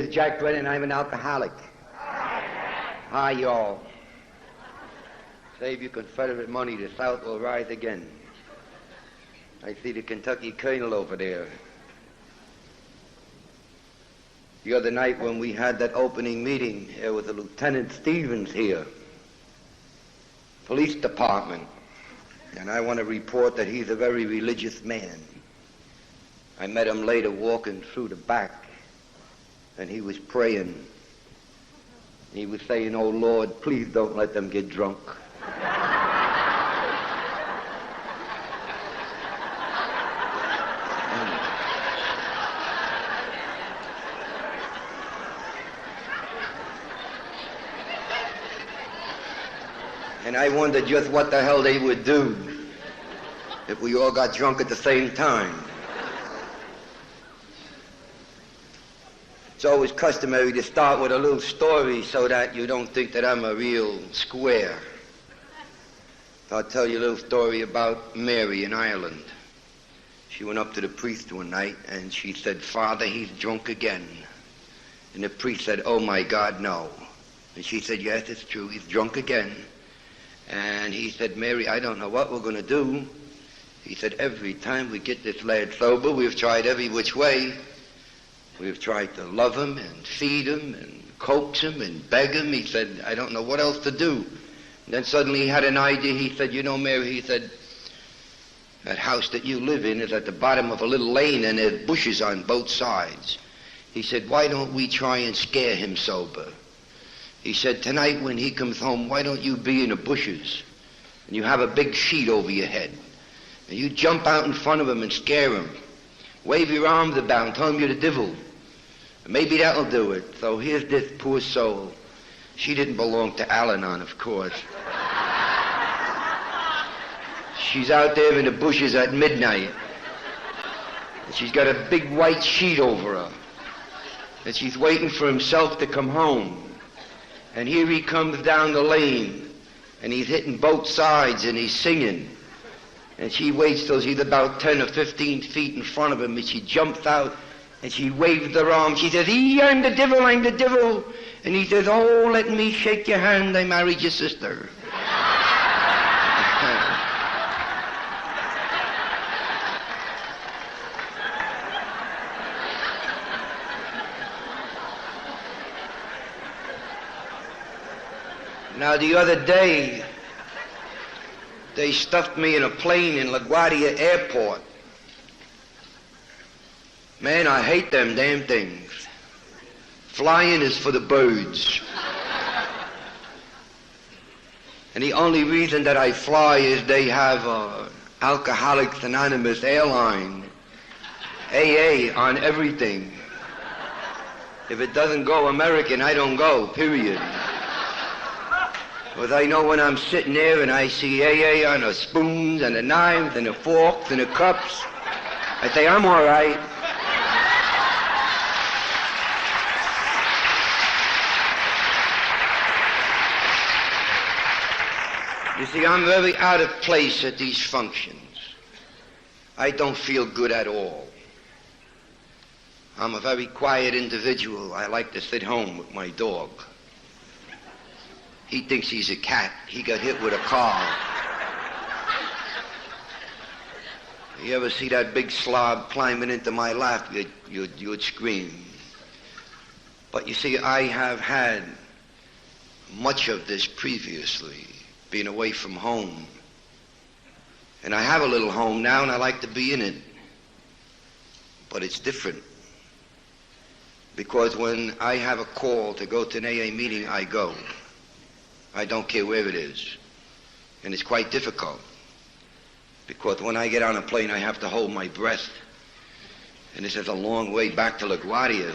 is Jack Brennan. I'm an alcoholic. Hi, y'all. Save your Confederate money. The South will rise again. I see the Kentucky Colonel over there. The other night when we had that opening meeting, there was a Lieutenant Stevens here, police department, and I want to report that he's a very religious man. I met him later walking through the back, and he was praying. He was saying, "Oh Lord, please don't let them get drunk." And I wondered just what the hell they would do if we all got drunk at the same time. It's always customary to start with a little story so that you don't think that I'm a real square. I'll tell you a little story about Mary in Ireland. She went up to the priest one night and she said, "Father, he's drunk again." And the priest said, "Oh my God, no." And she said, "Yes, it's true, he's drunk again." And he said, "Mary, I don't know what we're going to do." He said, "Every time we get this lad sober, we've tried every which way. We've tried to love him and feed him and coax him and beg him." He said, "I don't know what else to do." And then suddenly he had an idea. He said, "You know, Mary," he said, "that house that you live in is at the bottom of a little lane and there's bushes on both sides." He said, "Why don't we try and scare him sober?" He said, "Tonight when he comes home, why don't you be in the bushes and you have a big sheet over your head and you jump out in front of him and scare him. Wave your arms about and tell him you're the devil. Maybe that'll do it." So here's this poor soul. She didn't belong to Al-Anon, of course. She's out there in the bushes at midnight. And she's got a big white sheet over her. And she's waiting for himself to come home. And here he comes down the lane. And he's hitting both sides and he's singing. And she waits till she's about 10 or 15 feet in front of him, and she jumps out and she waves her arm. She says, I'm the devil, I'm the devil." And he says, "Oh, let me shake your hand, I married your sister." Now, the other day, they stuffed me in a plane in LaGuardia Airport. Man, I hate them damn things. Flying is for the birds. And the only reason that I fly is they have Alcoholics Anonymous airline, AA, on everything. If it doesn't go American, I don't go, period. Because I know when I'm sitting there and I see AA on the spoons and the knives and the forks and the cups, I say, I'm all right. You see, I'm very out of place at these functions. I don't feel good at all. I'm a very quiet individual. I like to sit home with my dog. He thinks he's a cat. He got hit with a car. You ever see that big slob climbing into my lap, you'd scream. But you see, I have had much of this previously, being away from home. And I have a little home now, and I like to be in it. But it's different. Because when I have a call to go to an AA meeting, I go. I don't care where it is. And it's quite difficult. Because when I get on a plane, I have to hold my breath. And this is a long way back to LaGuardia.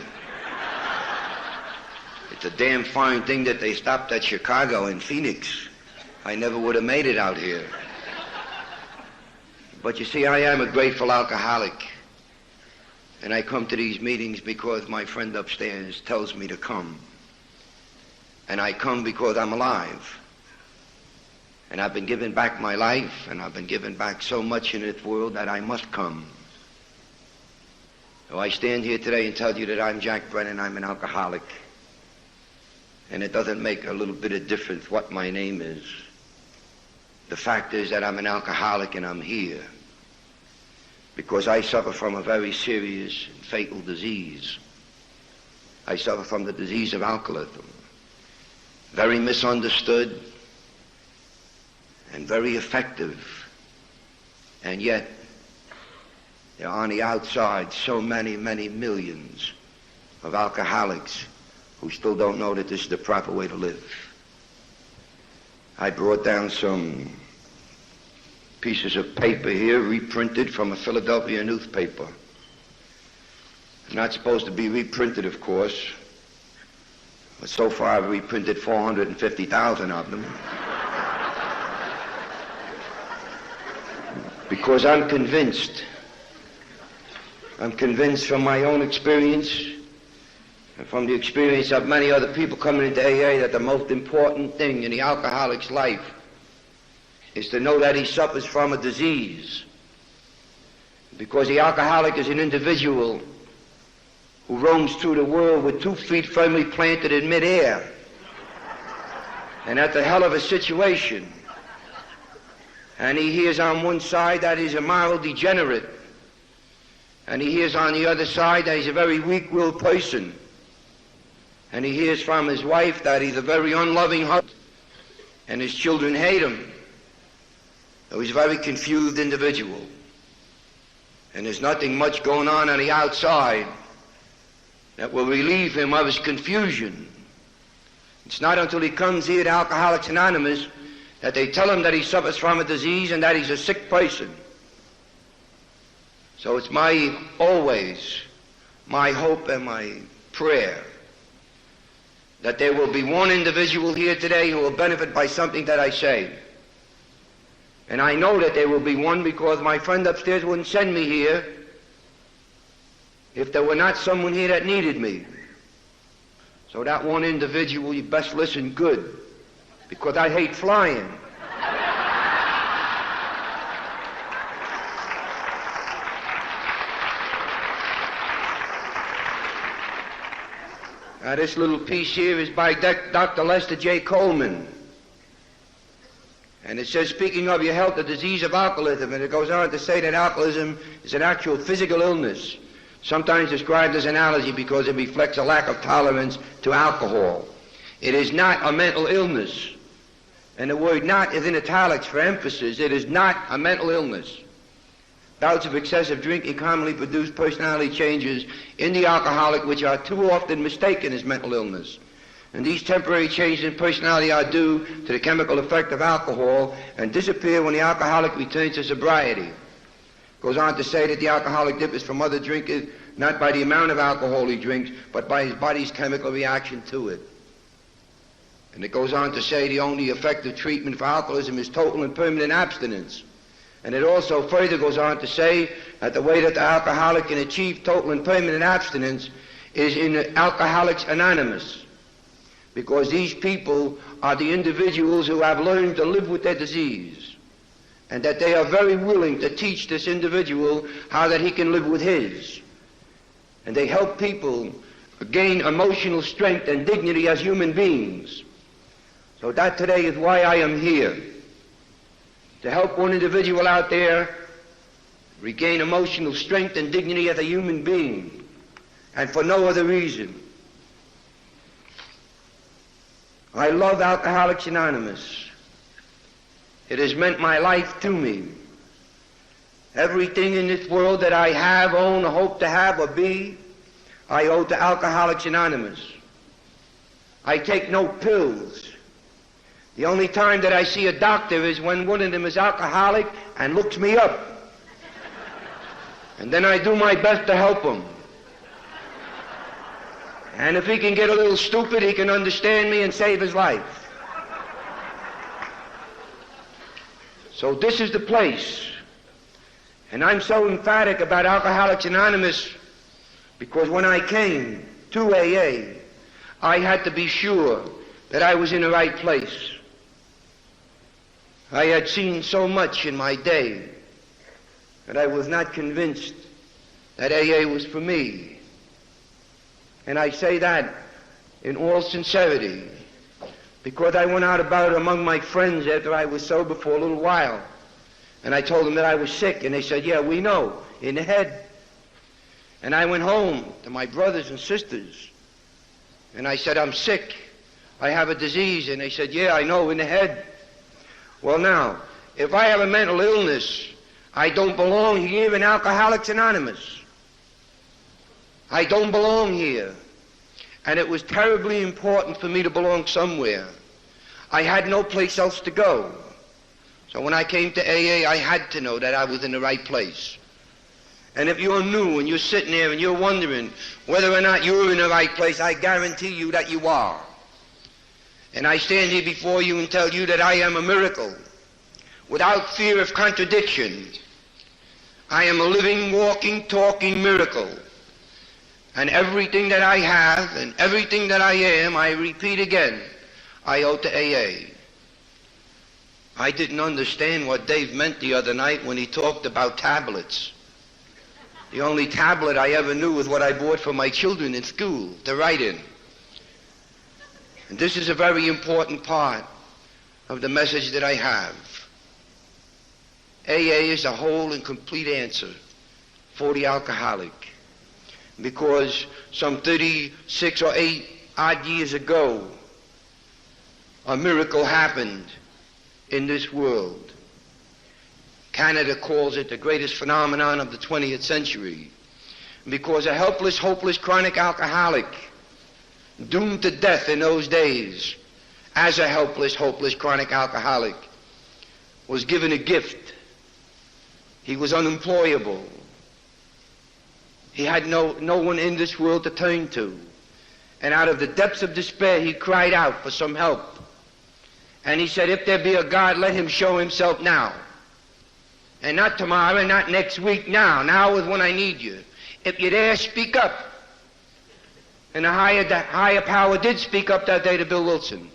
It's a damn fine thing that they stopped at Chicago and Phoenix. I never would have made it out here. But you see, I am a grateful alcoholic. And I come to these meetings because my friend upstairs tells me to come. And I come because I'm alive. And I've been given back my life, and I've been given back so much in this world that I must come. So I stand here today and tell you that I'm Jack Brennan, I'm an alcoholic. And it doesn't make a little bit of difference what my name is. The fact is that I'm an alcoholic and I'm here because I suffer from a very serious and fatal disease. I suffer from the disease of alcoholism. Very misunderstood and very effective. And yet, there are on the outside so many, many millions of alcoholics who still don't know that this is the proper way to live. I brought down some pieces of paper here, reprinted from a Philadelphia newspaper. Not supposed to be reprinted, of course, but so far I've reprinted 450,000 of them. Because I'm convinced from my own experience and from the experience of many other people coming into AA that the most important thing in the alcoholic's life is to know that he suffers from a disease. Because the alcoholic is an individual who roams through the world with 2 feet firmly planted in midair. And that's a hell of a situation. And he hears on one side that he's a moral degenerate. And he hears on the other side that he's a very weak-willed person. And he hears from his wife that he's a very unloving husband. And his children hate him. So he's a very confused individual. And there's nothing much going on the outside that will relieve him of his confusion. It's not until he comes here to Alcoholics Anonymous that they tell him that he suffers from a disease and that he's a sick person. So it's always my hope and my prayer that there will be one individual here today who will benefit by something that I say. And I know that there will be one because my friend upstairs wouldn't send me here if there were not someone here that needed me. So that one individual, you best listen good, because I hate flying. Now, this little piece here is by Dr. Lester J. Coleman. And it says, speaking of your health, the disease of alcoholism, and it goes on to say that alcoholism is an actual physical illness, sometimes described as an allergy because it reflects a lack of tolerance to alcohol. It is not a mental illness. And the word not is in italics for emphasis. It is not a mental illness. Bouts of excessive drinking commonly produce personality changes in the alcoholic which are too often mistaken as mental illness. And these temporary changes in personality are due to the chemical effect of alcohol and disappear when the alcoholic returns to sobriety. Goes on to say that the alcoholic differs from other drinkers not by the amount of alcohol he drinks, but by his body's chemical reaction to it. And it goes on to say the only effective treatment for alcoholism is total and permanent abstinence. And it also further goes on to say that the way that the alcoholic can achieve total and permanent abstinence is in Alcoholics Anonymous. Because these people are the individuals who have learned to live with their disease. And that they are very willing to teach this individual how that he can live with his. And they help people gain emotional strength and dignity as human beings. So that today is why I am here. To help one individual out there regain emotional strength and dignity as a human being. And for no other reason. I love Alcoholics Anonymous. It has meant my life to me. Everything in this world that I have, own, or hope to have or be, I owe to Alcoholics Anonymous. I take no pills. The only time that I see a doctor is when one of them is alcoholic and looks me up. And then I do my best to help him. And if he can get a little stupid, he can understand me and save his life. So this is the place. And I'm so emphatic about Alcoholics Anonymous because when I came to AA, I had to be sure that I was in the right place. I had seen so much in my day that I was not convinced that AA was for me. And I say that in all sincerity, because I went out about among my friends after I was sober for a little while, and I told them that I was sick, and they said, yeah, we know, in the head. And I went home to my brothers and sisters, and I said, I'm sick, I have a disease, and they said, yeah, I know, in the head. Well now, if I have a mental illness, I don't belong here in Alcoholics Anonymous. I don't belong here. And it was terribly important for me to belong somewhere. I had no place else to go. So when I came to AA, I had to know that I was in the right place. And if you're new and you're sitting there and you're wondering whether or not you're in the right place, I guarantee you that you are. And I stand here before you and tell you that I am a miracle, without fear of contradiction. I am a living, walking, talking miracle. And everything that I have and everything that I am, I repeat again, I owe to AA. I didn't understand what Dave meant the other night when he talked about tablets. The only tablet I ever knew was what I bought for my children in school to write in. And this is a very important part of the message that I have. AA is a whole and complete answer for the alcoholic. Because some 36 or 8 odd years ago, a miracle happened in this world. Canada calls it the greatest phenomenon of the 20th century. Because a helpless, hopeless, chronic alcoholic, doomed to death in those days, as a helpless, hopeless, chronic alcoholic, was given a gift. He was unemployable. He had no one in this world to turn to. And out of the depths of despair, he cried out for some help. And he said, if there be a God, let him show himself now. And not tomorrow, and not next week, now. Now is when I need you. If you dare, speak up. And the higher power did speak up that day to Bill Wilson.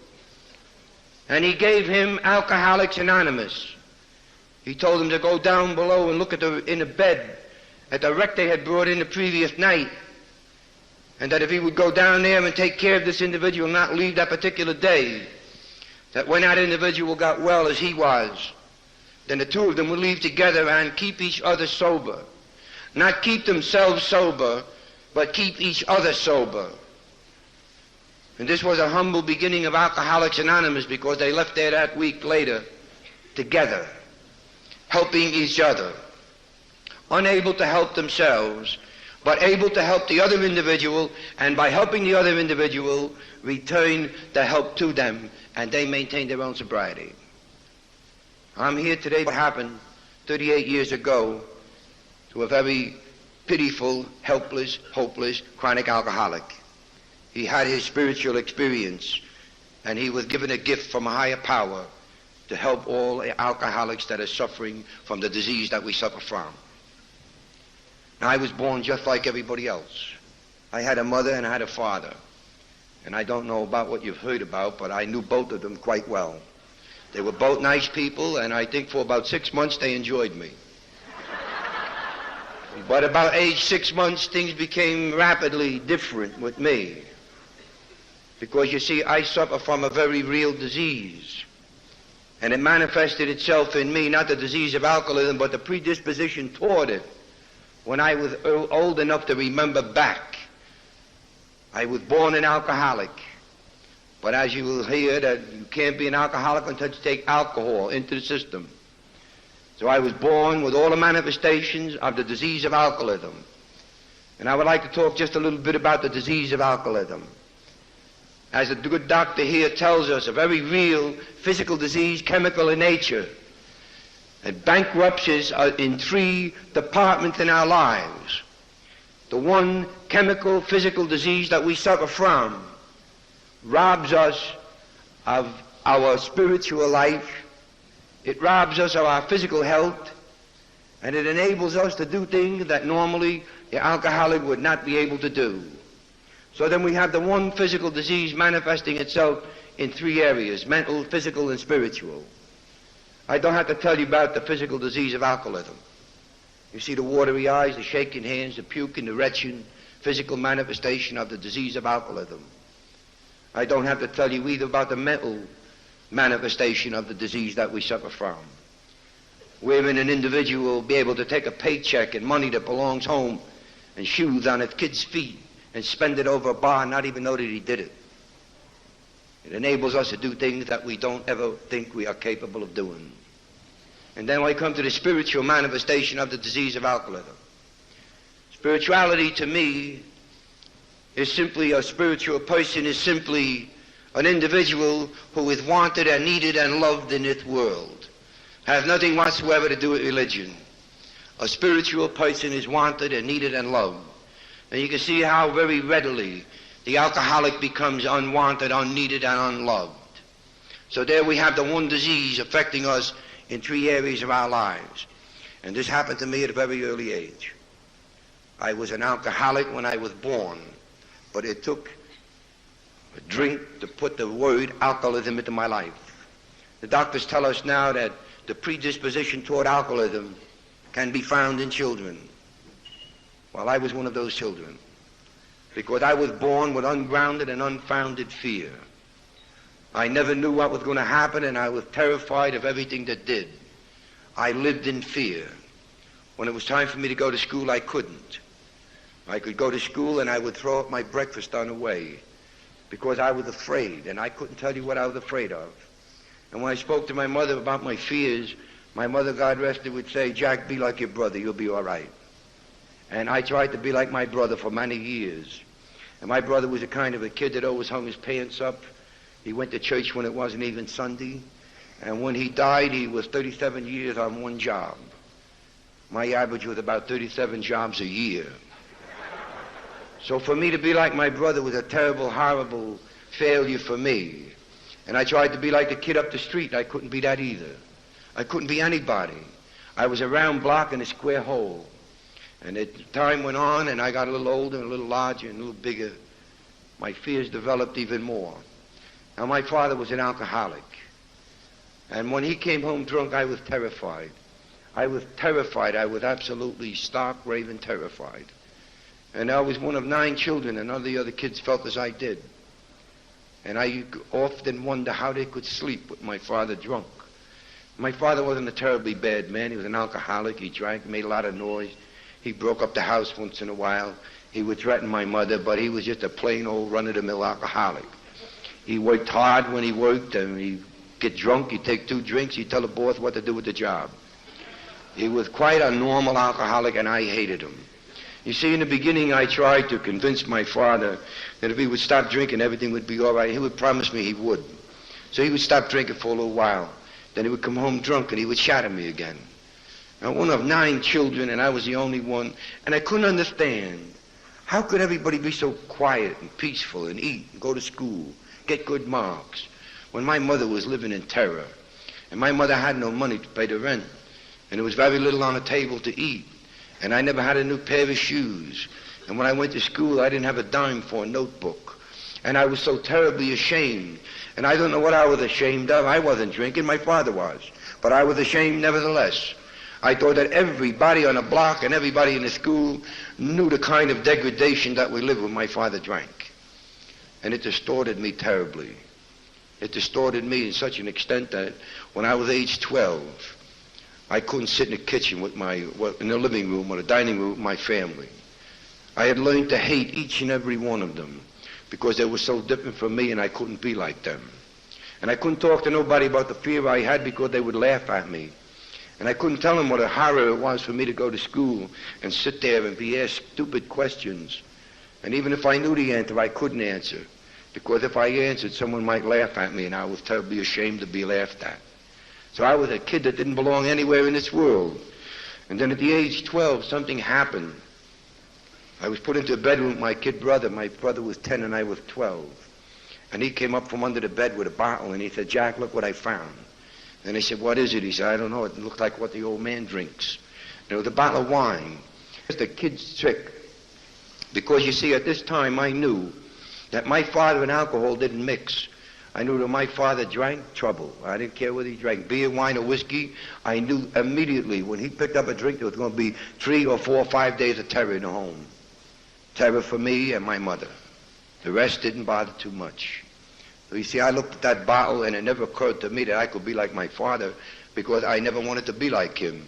And he gave him Alcoholics Anonymous. He told him to go down below and look in the bed at the wreck they had brought in the previous night, and that if he would go down there and take care of this individual and not leave that particular day, that when that individual got well as he was, then the two of them would leave together and keep each other sober. Not keep themselves sober, but keep each other sober. And this was a humble beginning of Alcoholics Anonymous, because they left there that week later together, helping each other. Unable to help themselves, but able to help the other individual, and by helping the other individual, return the help to them, and they maintain their own sobriety. I'm here today. What happened 38 years ago to a very pitiful, helpless, hopeless, chronic alcoholic. He had his spiritual experience, and he was given a gift from a higher power to help all alcoholics that are suffering from the disease that we suffer from. Now, I was born just like everybody else. I had a mother and I had a father. And I don't know about what you've heard about, but I knew both of them quite well. They were both nice people, and I think for about 6 months they enjoyed me. But about age 6 months, things became rapidly different with me. Because you see, I suffer from a very real disease. And it manifested itself in me, not the disease of alcoholism, but the predisposition toward it. When I was old enough to remember back, I was born an alcoholic. But as you will hear, that you can't be an alcoholic until you take alcohol into the system. So I was born with all the manifestations of the disease of alcoholism. And I would like to talk just a little bit about the disease of alcoholism. As a good doctor here tells us, a very real physical disease, chemical in nature. It bankrupts us in 3 departments in our lives. The one chemical, physical disease that we suffer from robs us of our spiritual life. It robs us of our physical health, and it enables us to do things that normally the alcoholic would not be able to do. So then we have the one physical disease manifesting itself in 3 areas: mental, physical, and spiritual. I don't have to tell you about the physical disease of alcoholism. You see the watery eyes, the shaking hands, the puking, the retching, physical manifestation of the disease of alcoholism. I don't have to tell you either about the mental manifestation of the disease that we suffer from, wherein an individual will be able to take a paycheck and money that belongs home and shoes on his kid's feet and spend it over a bar and not even know that he did it. It enables us to do things that we don't ever think we are capable of doing. And then I come to the spiritual manifestation of the disease of alcoholism. Spirituality to me is simply, a spiritual person is simply an individual who is wanted and needed and loved in this world. Has nothing whatsoever to do with religion. A spiritual person is wanted and needed and loved. And you can see how very readily the alcoholic becomes unwanted, unneeded, and unloved. So there we have the one disease affecting us in 3 areas of our lives. And this happened to me at a very early age. I was an alcoholic when I was born, but it took a drink to put the word alcoholism into my life. The doctors tell us now that the predisposition toward alcoholism can be found in children. Well, I was one of those children, because I was born with ungrounded and unfounded fear. I never knew what was going to happen, and I was terrified of everything that did. I lived in fear. When it was time for me to go to school, I couldn't. I could go to school and I would throw up my breakfast on the way because I was afraid, and I couldn't tell you what I was afraid of. And when I spoke to my mother about my fears, my mother, God rest her, would say, "Jack, be like your brother, you'll be all right." And I tried to be like my brother for many years. And my brother was a kind of a kid that always hung his pants up. He went to church when it wasn't even Sunday. And when he died, he was 37 years on one job. My average was about 37 jobs a year. So for me to be like my brother was a terrible, horrible failure for me. And I tried to be like the kid up the street. I couldn't be that either. I couldn't be anybody. I was a round block in a square hole. And as time went on and I got a little older and a little larger and a little bigger, my fears developed even more. Now, my father was an alcoholic. And when he came home drunk, I was terrified. I was terrified. I was absolutely stark, raving terrified. And I was one of 9 children, and none of the other kids felt as I did. And I often wonder how they could sleep with my father drunk. My father wasn't a terribly bad man. He was an alcoholic. He drank, made a lot of noise. He broke up the house once in a while. He would threaten my mother, but he was just a plain old run-of-the-mill alcoholic. He worked hard when he worked, and he'd get drunk, he'd take 2 drinks, he'd tell the boss what to do with the job. He was quite a normal alcoholic, and I hated him. You see, in the beginning, I tried to convince my father that if he would stop drinking, everything would be all right. He would promise me he would. So he would stop drinking for a little while. Then he would come home drunk, and he would shatter me again. Now, one of 9 children, and I was the only one, and I couldn't understand. How could everybody be so quiet and peaceful and eat and go to school, get good marks, when my mother was living in terror? And my mother had no money to pay the rent, and there was very little on the table to eat. And I never had a new pair of shoes. And when I went to school, I didn't have a dime for a notebook. And I was so terribly ashamed. And I don't know what I was ashamed of. I wasn't drinking, my father was. But I was ashamed nevertheless. I thought that everybody on the block and everybody in the school knew the kind of degradation that we lived when my father drank. And it distorted me terribly. It distorted me in such an extent that when I was age 12, I couldn't sit in the kitchen with in the living room or the dining room with my family. I had learned to hate each and every one of them because they were so different from me, and I couldn't be like them. And I couldn't talk to nobody about the fear I had because they would laugh at me. And I couldn't tell them what a horror it was for me to go to school and sit there and be asked stupid questions. And even if I knew the answer, I couldn't answer, because if I answered, someone might laugh at me, and I was terribly ashamed to be laughed at. So I was a kid that didn't belong anywhere in this world. And then at the age 12, something happened. I was put into a bedroom with my kid brother. My brother was 10 and I was 12. And he came up from under the bed with a bottle, and he said, "Jack, look what I found." And I said, "What is it?" He said, "I don't know. It looked like what the old man drinks." And it was a bottle of wine. It's the kid's trick. Because you see, at this time I knew that my father and alcohol didn't mix. I knew that my father drank, trouble. I didn't care whether he drank beer, wine, or whiskey. I knew immediately when he picked up a drink, there was going to be 3 or 4 or 5 days of terror in the home. Terror for me and my mother. The rest didn't bother too much. So you see, I looked at that bottle, and it never occurred to me that I could be like my father, because I never wanted to be like him.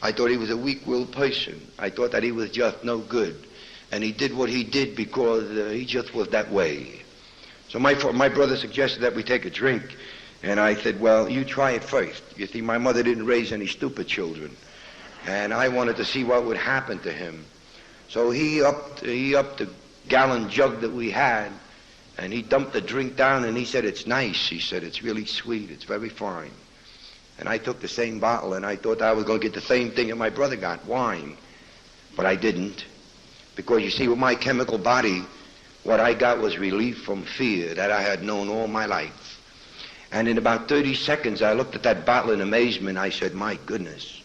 I thought he was a weak-willed person. I thought that he was just no good. And he did what he did because he just was that way. So my brother suggested that we take a drink, and I said, well, you try it first. You see, my mother didn't raise any stupid children, and I wanted to see what would happen to him. So he upped the gallon jug that we had, and he dumped the drink down, and he said, it's nice. He said, it's really sweet. It's very fine. And I took the same bottle, and I thought I was going to get the same thing that my brother got, wine. But I didn't, because you see, with my chemical body, what I got was relief from fear that I had known all my life. And in about 30 seconds, I looked at that bottle in amazement. I said, my goodness,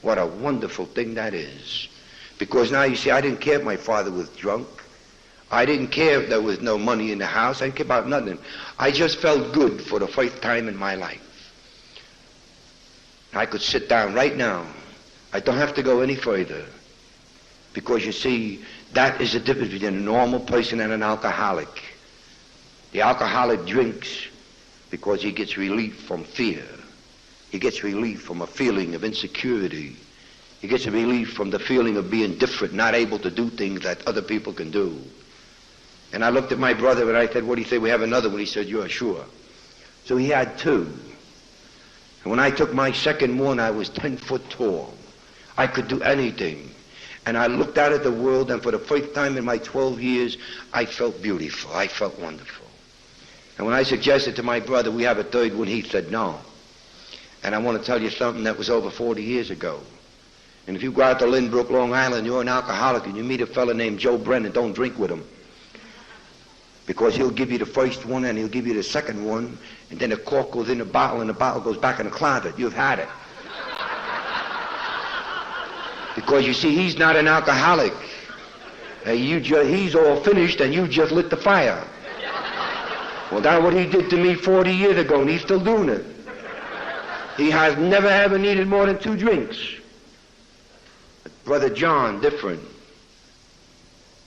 what a wonderful thing that is. Because now, you see, I didn't care if my father was drunk. I didn't care if there was no money in the house. I didn't care about nothing. I just felt good for the first time in my life. I could sit down right now. I don't have to go any further. Because, you see, that is the difference between a normal person and an alcoholic. The alcoholic drinks because he gets relief from fear. He gets relief from a feeling of insecurity. He gets relief from the feeling of being different, not able to do things that other people can do. And I looked at my brother and I said, what do you say, we have another one? He said, you're sure. So he had 2. And when I took my second one, I was 10 foot tall. I could do anything. And I looked out at the world, and for the first time in my 12 years, I felt beautiful. I felt wonderful. And when I suggested to my brother we have a third one, he said no. And I want to tell you something that was over 40 years ago. And if you go out to Lynbrook, Long Island, you're an alcoholic, and you meet a fellow named Joe Brennan, don't drink with him. Because he'll give you the first one, and he'll give you the second one, and then the cork goes in the bottle, and the bottle goes back in the closet. You've had it. Because, you see, he's not an alcoholic. He's all finished, and you just lit the fire. Well, that's what he did to me 40 years ago, and he's still doing it. He has never ever needed more than 2 drinks. But Brother John, different.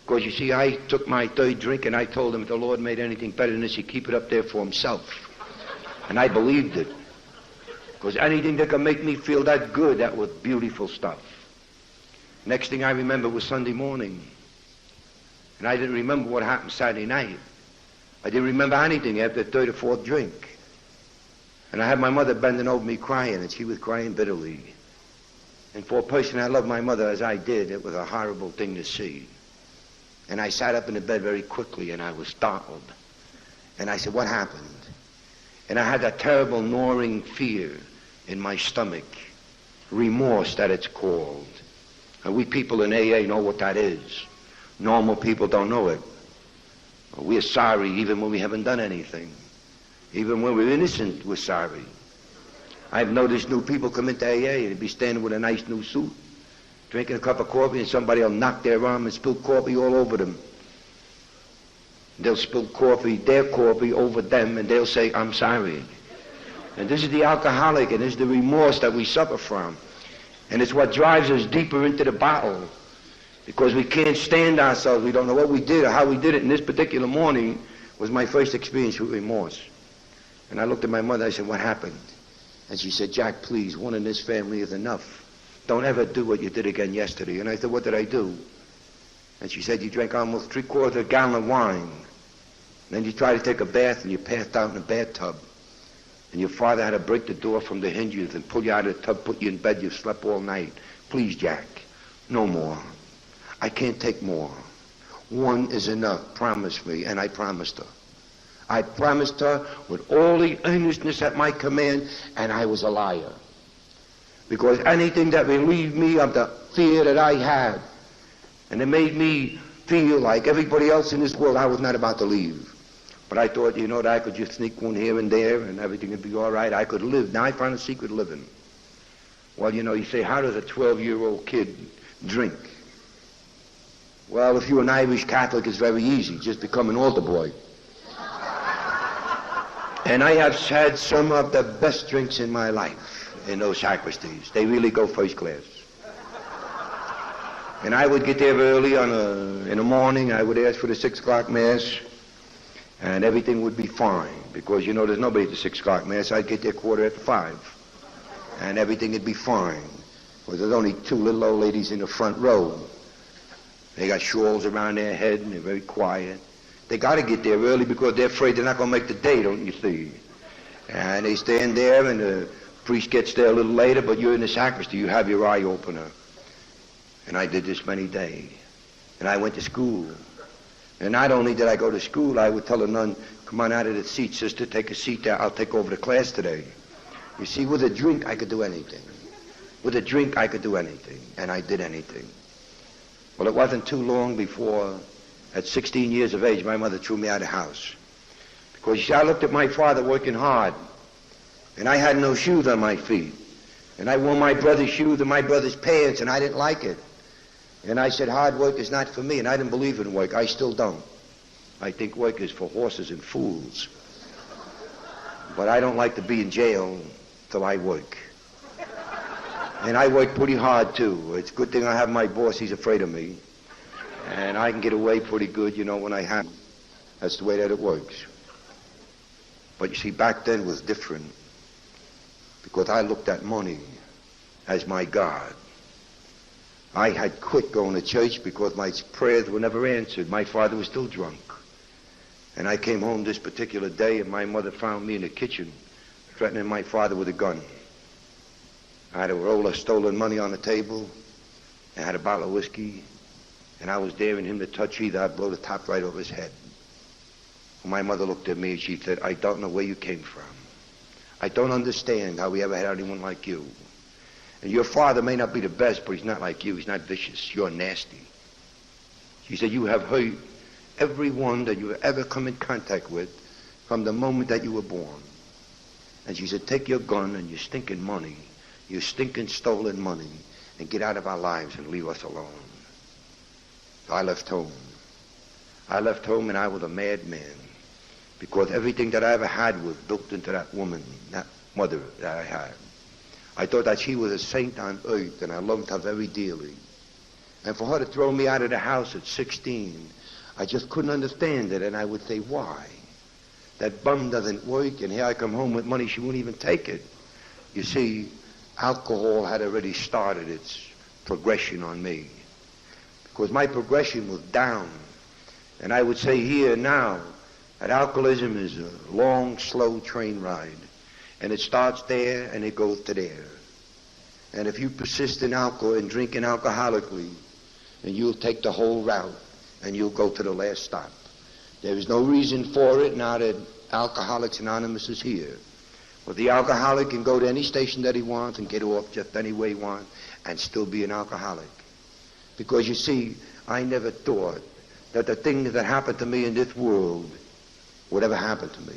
Because, you see, I took my 3rd drink, and I told him if the Lord made anything better than this, he'd keep it up there for himself. And I believed it. Because anything that could make me feel that good, that was beautiful stuff. Next thing I remember was Sunday morning. And I didn't remember what happened Saturday night. I didn't remember anything after the 3rd or 4th drink. And I had my mother bending over me crying, and she was crying bitterly. And for a person that loved my mother as I did, it was a horrible thing to see. And I sat up in the bed very quickly, and I was startled. And I said, what happened? And I had that terrible gnawing fear in my stomach. Remorse, that it's called. And we people in AA know what that is. Normal people don't know it. We're sorry even when we haven't done anything. Even when we're innocent, we're sorry. I've noticed new people come into AA and be standing with a nice new suit, drinking a cup of coffee, and somebody will knock their arm and spill coffee all over them. They'll spill coffee, their coffee, over them, and they'll say, I'm sorry. And this is the alcoholic, and this is the remorse that we suffer from. And it's what drives us deeper into the bottle, because we can't stand ourselves. We don't know what we did or how we did it. And this particular morning was my first experience with remorse. And I looked at my mother, I said, what happened? And she said, Jack, please, one in this family is enough. Don't ever do what you did again yesterday. And I said, what did I do? And she said, you drank almost 3/4 of a gallon of wine. And then you tried to take a bath and you passed out in a bathtub. And your father had to break the door from the hinges and pull you out of the tub, put you in bed. You slept all night. Please, Jack, no more. I can't take more. One is enough. Promise me. And I promised her. I promised her with all the earnestness at my command, and I was a liar. Because anything that relieved me of the fear that I had, and it made me feel like everybody else in this world, I was not about to leave. But I thought, you know, that I could just sneak one here and there and everything would be all right. I could live. Now I found a secret living. Well, you know, you say, how does a 12-year-old kid drink? Well, if you're an Irish Catholic, it's very easy. Just become an altar boy. And I have had some of the best drinks in my life in those sacristies. They really go first class. And I would get there early in the morning. I would ask for the 6 o'clock Mass, and everything would be fine. Because, you know, there's nobody at the 6 o'clock Mass. I'd get there 5:15, and everything would be fine. Because there's only 2 little old ladies in the front row. They got shawls around their head, and they're very quiet. They got to get there early because they're afraid they're not going to make the day, don't you see? And they stand there, and the priest gets there a little later, but you're in the sacristy. You have your eye opener. And I did this many days. And I went to school. And not only did I go to school, I would tell a nun, come on out of the seat, sister, take a seat there. I'll take over the class today. You see, with a drink, I could do anything. With a drink, I could do anything. And I did anything. Well, it wasn't too long before, at 16 years of age, my mother threw me out of the house. Because, you see, I looked at my father working hard. And I had no shoes on my feet. And I wore my brother's shoes and my brother's pants, and I didn't like it. And I said, hard work is not for me, and I didn't believe in work. I still don't. I think work is for horses and fools. But I don't like to be in jail till I work. And I work pretty hard, too. It's a good thing I have my boss. He's afraid of me. And I can get away pretty good, you know, when I have. That's the way that it works. But you see, back then was different. Because I looked at money as my God. I had quit going to church because my prayers were never answered. My father was still drunk. And I came home this particular day, and my mother found me in the kitchen threatening my father with a gun. I had a roll of stolen money on the table. I had a bottle of whiskey. And I was daring him to touch either. I'd blow the top right over his head. Well, my mother looked at me and she said, I don't know where you came from. I don't understand how we ever had anyone like you. And your father may not be the best, but he's not like you. He's not vicious. You're nasty. She said, you have hurt everyone that you have ever come in contact with from the moment that you were born. And she said, take your gun and your stinking money, your stinking stolen money, and get out of our lives and leave us alone. So I left home. I left home and I was a madman because everything that I ever had was built into that woman, that mother that I had. I thought that she was a saint on earth, and I loved her very dearly. And for her to throw me out of the house at 16, I just couldn't understand it, and I would say, why? That bum doesn't work, and here I come home with money, she won't even take it. You see, alcohol had already started its progression on me, because my progression was down. And I would say here now that alcoholism is a long, slow train ride. And it starts there and it goes to there. And if you persist in alcohol and drinking alcoholically, then you'll take the whole route and you'll go to the last stop. There is no reason for it now that Alcoholics Anonymous is here. But the alcoholic can go to any station that he wants and get off just any way he wants and still be an alcoholic. Because you see, I never thought that the things that happened to me in this world would ever happen to me.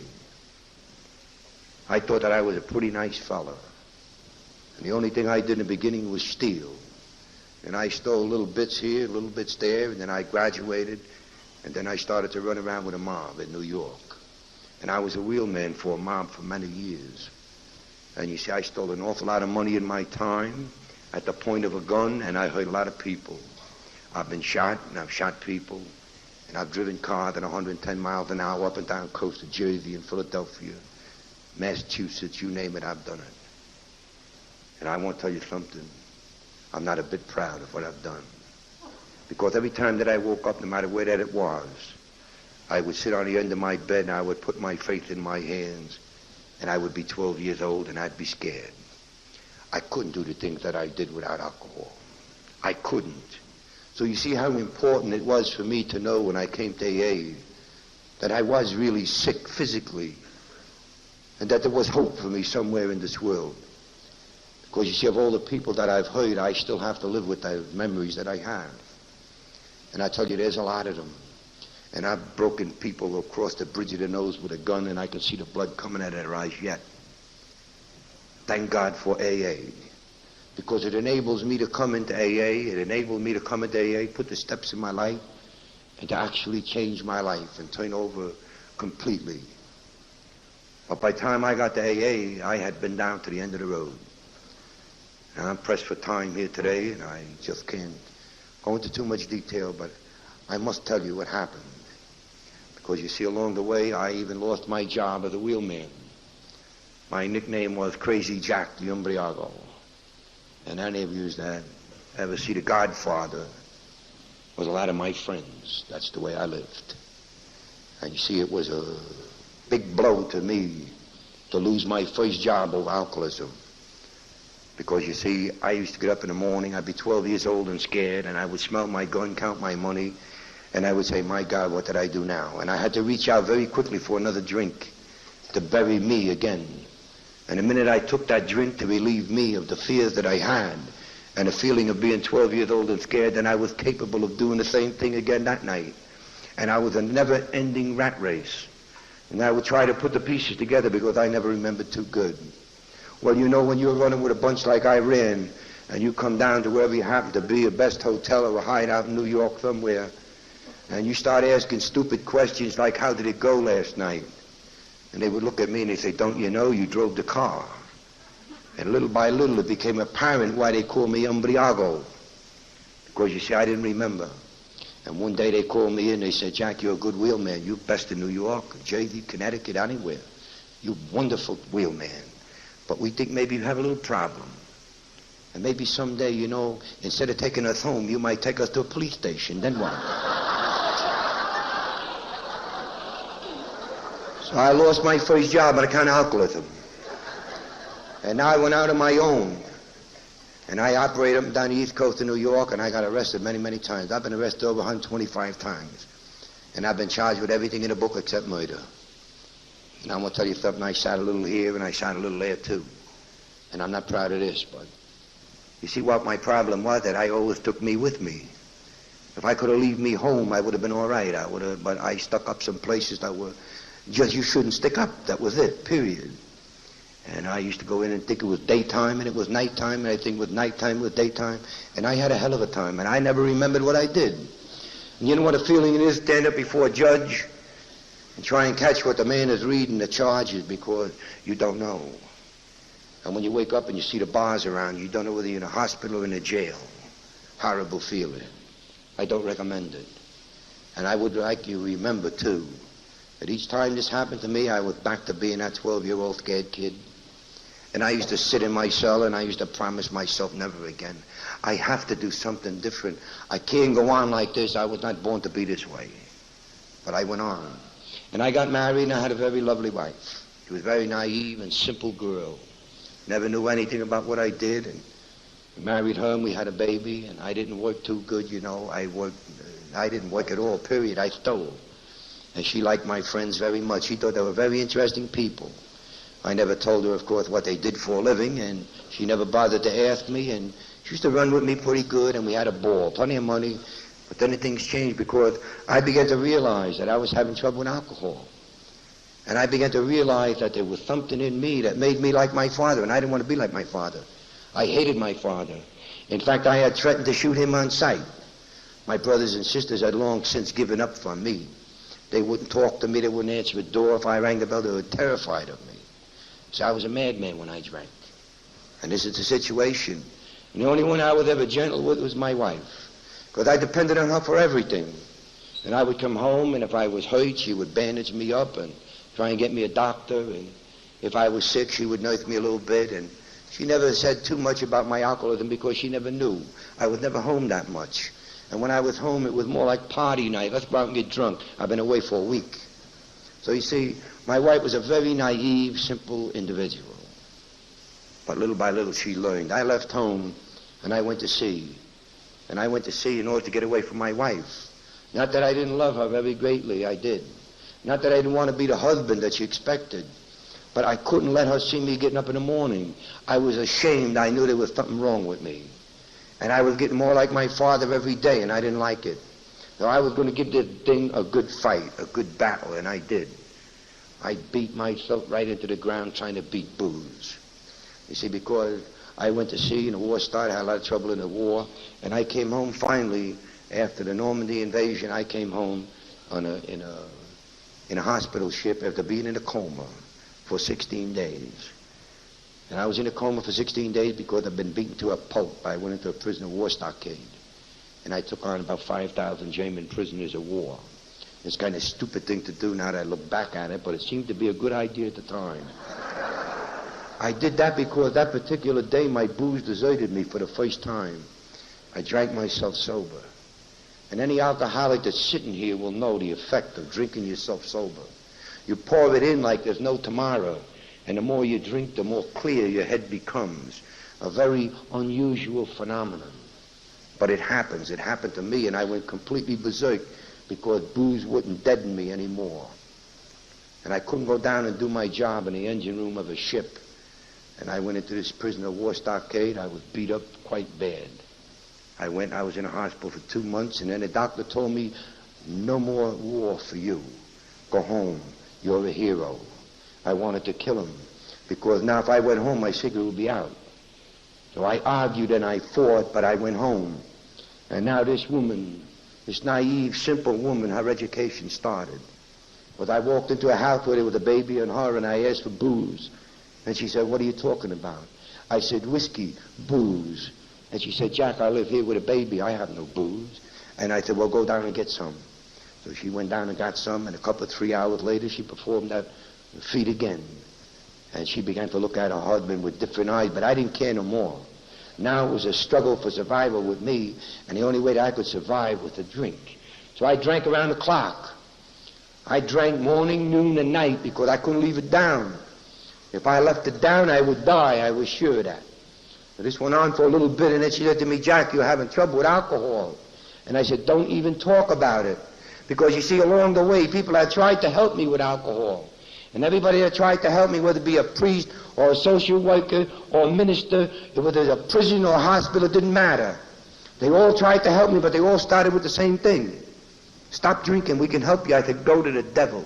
I thought that I was a pretty nice fella. And the only thing I did in the beginning was steal. And I stole little bits here, little bits there, and then I graduated, and then I started to run around with a mob in New York. And I was a wheelman for a mob for many years. And you see, I stole an awful lot of money in my time at the point of a gun, and I hurt a lot of people. I've been shot, and I've shot people, and I've driven cars at 110 miles an hour up and down the coast of Jersey and Philadelphia, Massachusetts, you name it, I've done it. And I want to tell you something. I'm not a bit proud of what I've done. Because every time that I woke up, no matter where that it was, I would sit on the end of my bed and I would put my faith in my hands, and I would be 12 years old and I'd be scared. I couldn't do the things that I did without alcohol. I couldn't. So you see how important it was for me to know when I came to AA that I was really sick physically, and that there was hope for me somewhere in this world. Because you see, of all the people that I've hurt, I still have to live with the memories that I have. And I tell you, there's a lot of them. And I've broken people across the bridge of the nose with a gun, and I can see the blood coming out of their eyes yet. Thank God for AA. Because it enables me to come into AA, it enabled me to come into AA, put the steps in my life, and to actually change my life and turn over completely. But by the time I got to AA, I had been down to the end of the road. And I'm pressed for time here today, and I just can't go into too much detail, but I must tell you what happened. Because you see, along the way, I even lost my job as a wheelman. My nickname was Crazy Jack the Umbriago. And any of you that ever see The Godfather was a lot of my friends. That's the way I lived. And you see, it was a big blow to me to lose my first job over alcoholism. Because you see, I used to get up in the morning, I'd be 12 years old and scared, and I would smell my gun, count my money, and I would say, my God, what did I do now? And I had to reach out very quickly for another drink to bury me again. And the minute I took that drink to relieve me of the fears that I had and the feeling of being 12 years old and scared, then I was capable of doing the same thing again that night. And I was a never-ending rat race. And I would try to put the pieces together because I never remembered too good. Well, you know, when you're running with a bunch like I ran, and you come down to wherever you happen to be, a best hotel or a hideout in New York somewhere, and you start asking stupid questions like, how did it go last night? And they would look at me and they say, don't you know you drove the car? And little by little it became apparent why they called me Umbriago. Because you see, I didn't remember. And one day they called me in, they said, Jack, you're a good wheelman. You're best in New York, Jersey, Connecticut, anywhere. You're a wonderful wheelman. But we think maybe you have a little problem. And maybe someday, you know, instead of taking us home, you might take us to a police station. Then what? So I lost my first job on account of alcoholism. And now I went out on my own. And I operated up and down the East Coast of New York, and I got arrested many, many times. I've been arrested over 125 times. And I've been charged with everything in the book except murder. And I'm going to tell you something, I shot a little here and I shot a little there too. And I'm not proud of this, but you see what my problem was? That I always took me with me. If I could have left me home, I would have been all right. But I stuck up some places that were just, you shouldn't stick up. That was it, period. And I used to go in and think it was daytime and it was nighttime, and I think it was nighttime, it was daytime. And I had a hell of a time, and I never remembered what I did. And you know what a feeling it is, stand up before a judge and try and catch what the man is reading, the charges, because you don't know. And when you wake up and you see the bars around, you don't know whether you're in a hospital or in a jail. Horrible feeling. I don't recommend it. And I would like you to remember, too, that each time this happened to me, I was back to being that 12-year-old scared kid. And I used to sit in my cell and I used to promise myself never again. I have to do something different. I can't go on like this. I was not born to be this way. But I went on. And I got married and I had a very lovely wife. She was a very naive and simple girl. Never knew anything about what I did. And I married her and we had a baby, and I didn't work too good, you know. I didn't work at all, period. I stole. And she liked my friends very much. She thought they were very interesting people. I never told her, of course, what they did for a living, and she never bothered to ask me, and she used to run with me pretty good, and we had a ball, plenty of money. But then things changed because I began to realize that I was having trouble with alcohol. And I began to realize that there was something in me that made me like my father, and I didn't want to be like my father. I hated my father. In fact, I had threatened to shoot him on sight. My brothers and sisters had long since given up on me. They wouldn't talk to me, they wouldn't answer the door. If I rang the bell, they were terrified of me. So I was a madman when I drank. And this is the situation. And the only one I was ever gentle with was my wife, because I depended on her for everything. And I would come home, and if I was hurt, she would bandage me up and try and get me a doctor. And if I was sick, she would nurse me a little bit. And she never said too much about my alcoholism because she never knew. I was never home that much. And when I was home, it was more like party night. Let's go out and get drunk. I've been away for a week. So you see, my wife was a very naive, simple individual. But little by little, she learned. I left home, and I went to sea. And I went to sea in order to get away from my wife. Not that I didn't love her very greatly, I did. Not that I didn't want to be the husband that she expected. But I couldn't let her see me getting up in the morning. I was ashamed. I knew there was something wrong with me. And I was getting more like my father every day, and I didn't like it. So I was going to give this thing a good fight, a good battle, and I did. I beat myself right into the ground trying to beat booze. You see, because I went to sea and the war started, I had a lot of trouble in the war, and I came home finally after the Normandy invasion. I came home in a hospital ship after being in a coma for 16 days. And I was in a coma for 16 days because I'd been beaten to a pulp. I went into a prisoner of war stockade. And I took on about 5,000 German prisoners of war. It's kind of a stupid thing to do now that I look back at it, but it seemed to be a good idea at the time. I did that because that particular day my booze deserted me for the first time. I drank myself sober. And any alcoholic that's sitting here will know the effect of drinking yourself sober. You pour it in like there's no tomorrow. And the more you drink, the more clear your head becomes. A very unusual phenomenon. But it happens. It happened to me, and I went completely berserk because booze wouldn't deaden me anymore. And I couldn't go down and do my job in the engine room of a ship. And I went into this prisoner of war stockade. I was beat up quite bad. I was in a hospital for 2 months, and then the doctor told me, no more war for you. Go home. You're a hero. I wanted to kill him, because now if I went home, my secret would be out. So I argued and I fought, but I went home. And now this woman, this naive, simple woman, her education started. But I walked into a house where there was a baby and her, and I asked for booze. And she said, what are you talking about? I said, whiskey, booze. And she said, Jack, I live here with a baby. I have no booze. And I said, well, go down and get some. So she went down and got some, and a couple of 3 hours later, she performed that feat again. And she began to look at her husband with different eyes, but I didn't care no more. Now it was a struggle for survival with me, and the only way that I could survive was to drink. So I drank around the clock. I drank morning, noon, and night because I couldn't leave it down. If I left it down, I would die. I was sure of that. So this went on for a little bit, and then she said to me, Jack, you're having trouble with alcohol. And I said, don't even talk about it. Because you see, along the way, people had tried to help me with alcohol. And everybody that tried to help me, whether it be a priest or a social worker or a minister, whether it was a prison or a hospital, it didn't matter. They all tried to help me, but they all started with the same thing. Stop drinking, we can help you. I said, go to the devil,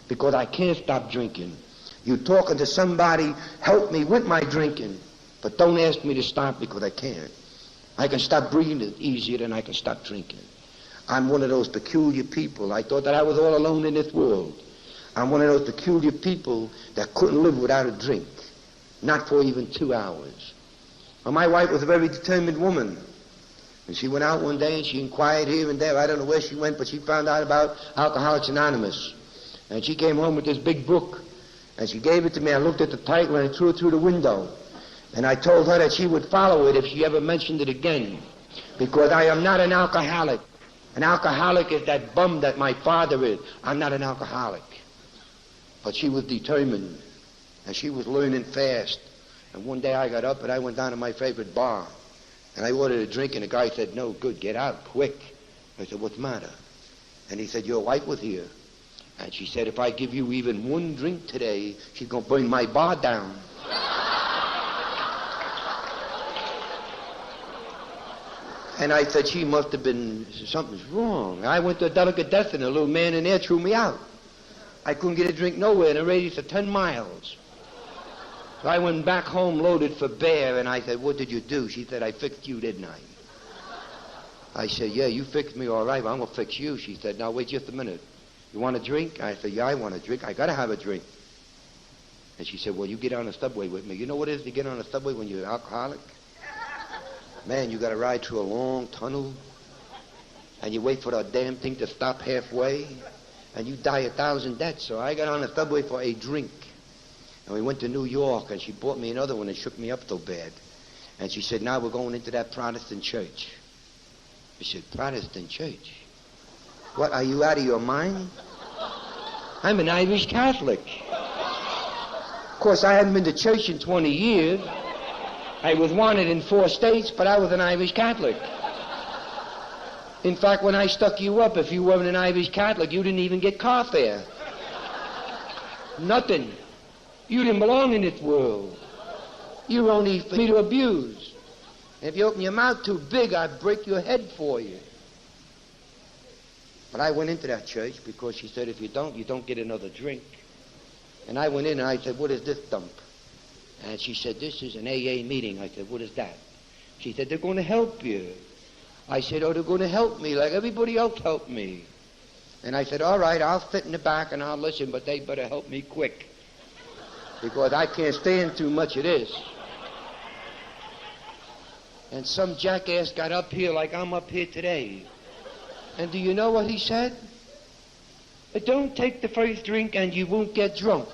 because I can't stop drinking. You talking to somebody, help me with my drinking, but don't ask me to stop because I can't. I can stop breathing easier than I can stop drinking. I'm one of those peculiar people. I thought that I was all alone in this world. I'm one of those peculiar people that couldn't live without a drink, not for even 2 hours. Well, my wife was a very determined woman. And she went out one day and she inquired here and there. I don't know where she went, but she found out about Alcoholics Anonymous. And she came home with this big book. And she gave it to me. I looked at the title and I threw it through the window. And I told her that she would follow it if she ever mentioned it again. Because I am not an alcoholic. An alcoholic is that bum that my father is. I'm not an alcoholic. But she was determined. And she was learning fast. And one day I got up and I went down to my favorite bar. And I ordered a drink and the guy said, no, good, get out, quick. I said, what's the matter? And he said, your wife was here. And she said, if I give you even one drink today, she's going to burn my bar down. And I said, she must have been, something's wrong. I went to a delicatessen, a little man in there threw me out. I couldn't get a drink nowhere in a radius of 10 miles. So I went back home loaded for bear, and I said, what did you do? She said, I fixed you, didn't I? I said, yeah, you fixed me all right, but I'm going to fix you. She said, now wait just a minute. You want a drink? I said, yeah, I want a drink. I got to have a drink. And she said, well, you get on the subway with me. You know what it is to get on the subway when you're an alcoholic? Man, you got to ride through a long tunnel, and you wait for that damn thing to stop halfway, and you die 1,000 deaths. So I got on the subway for a drink. And we went to New York, and she bought me another one and shook me up so bad. And she said, now we're going into that Protestant church. I said, Protestant church? What, are you out of your mind? I'm an Irish Catholic. Of course, I hadn't been to church in 20 years. I was wanted in 4 states, but I was an Irish Catholic. In fact, when I stuck you up, if you weren't an Irish Catholic, you didn't even get car fare. Nothing. You didn't belong in this world. You were only for me to abuse. And if you open your mouth too big, I'd break your head for you. But I went into that church because she said, if you don't get another drink. And I went in and I said, what is this dump? And she said, this is an AA meeting. I said, what is that? She said, they're going to help you. I said, oh, they're going to help me like everybody else helped me. And I said, all right, I'll sit in the back and I'll listen, but they better help me quick. because I can't stand too much of this. And some jackass got up here like I'm up here today. And do you know what he said? Don't take the first drink and you won't get drunk.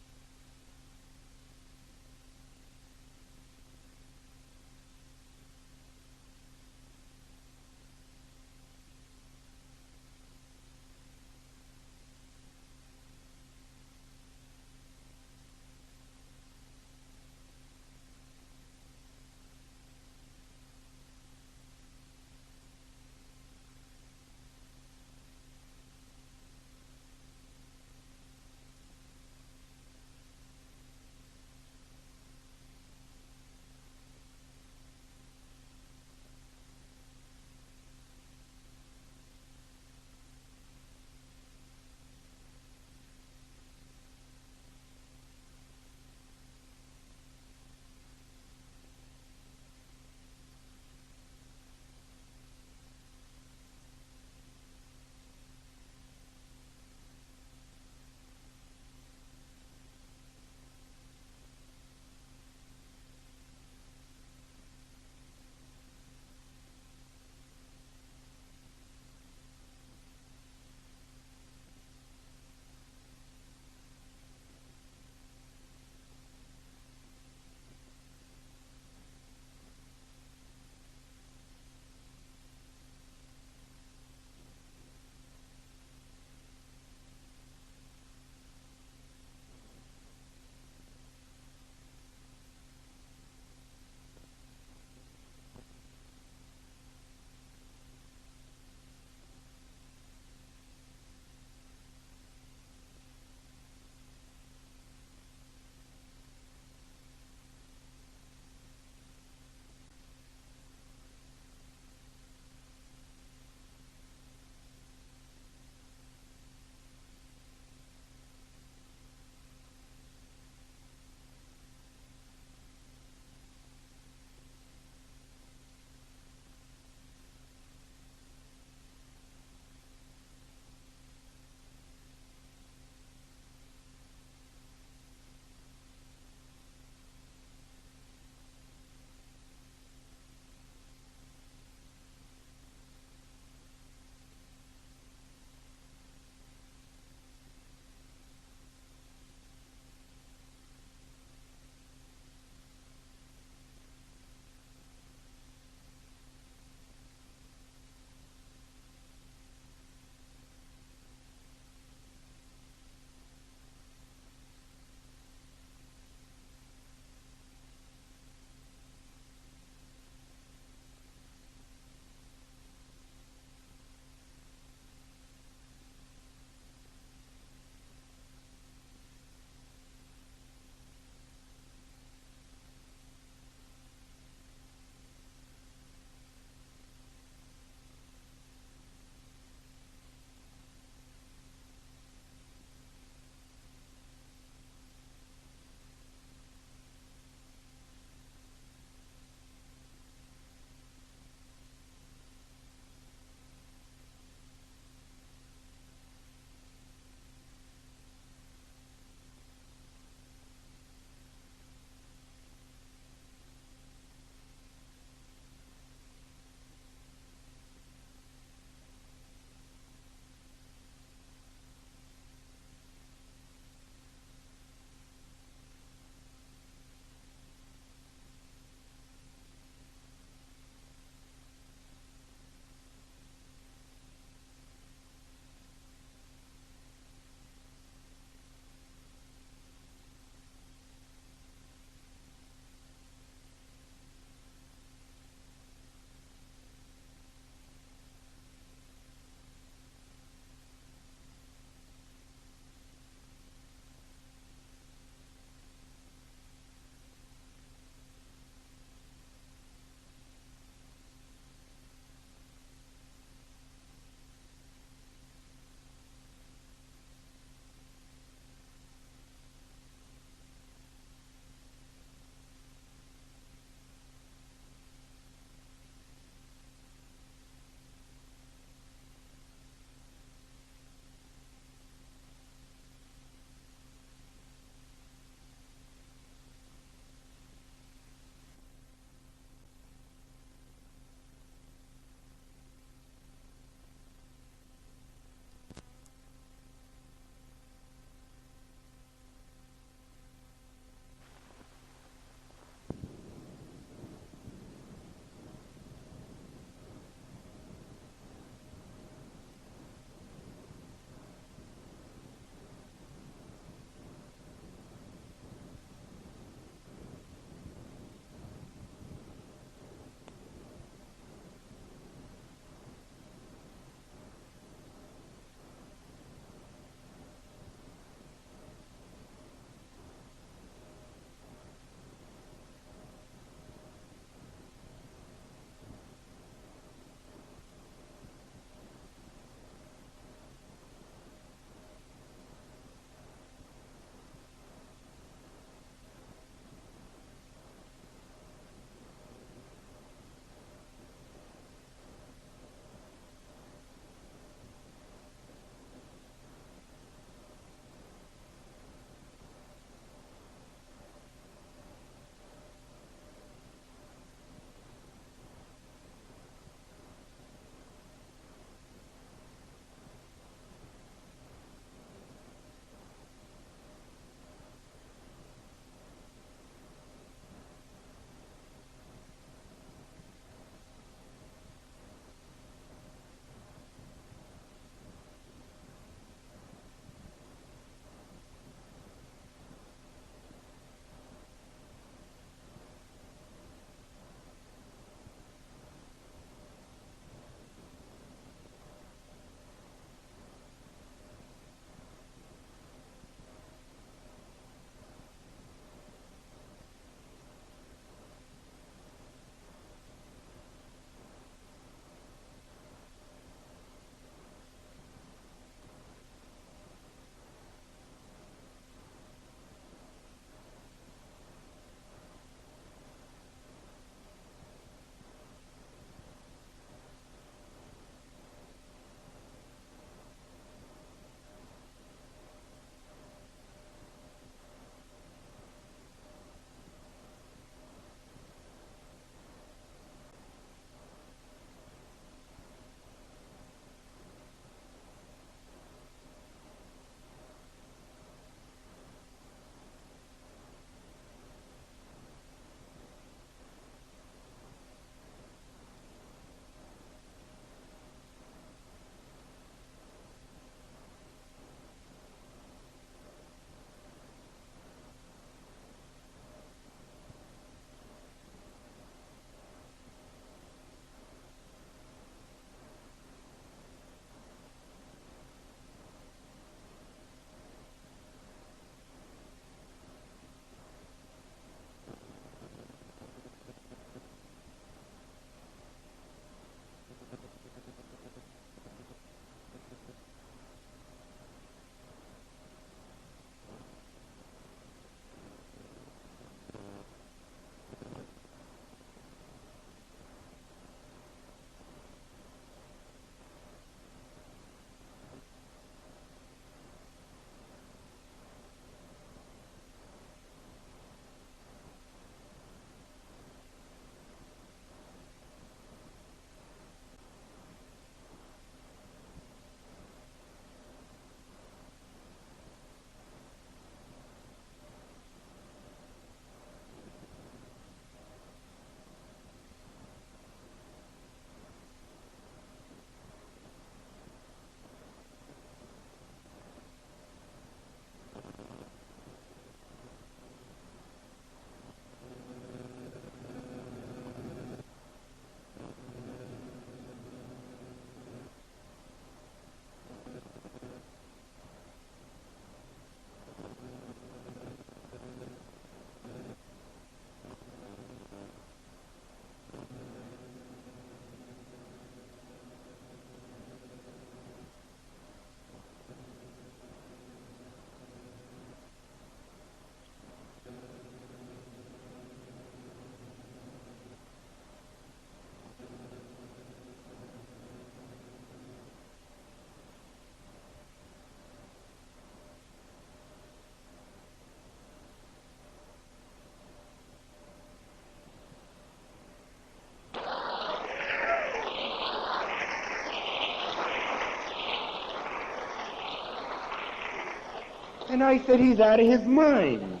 And I said, he's out of his mind.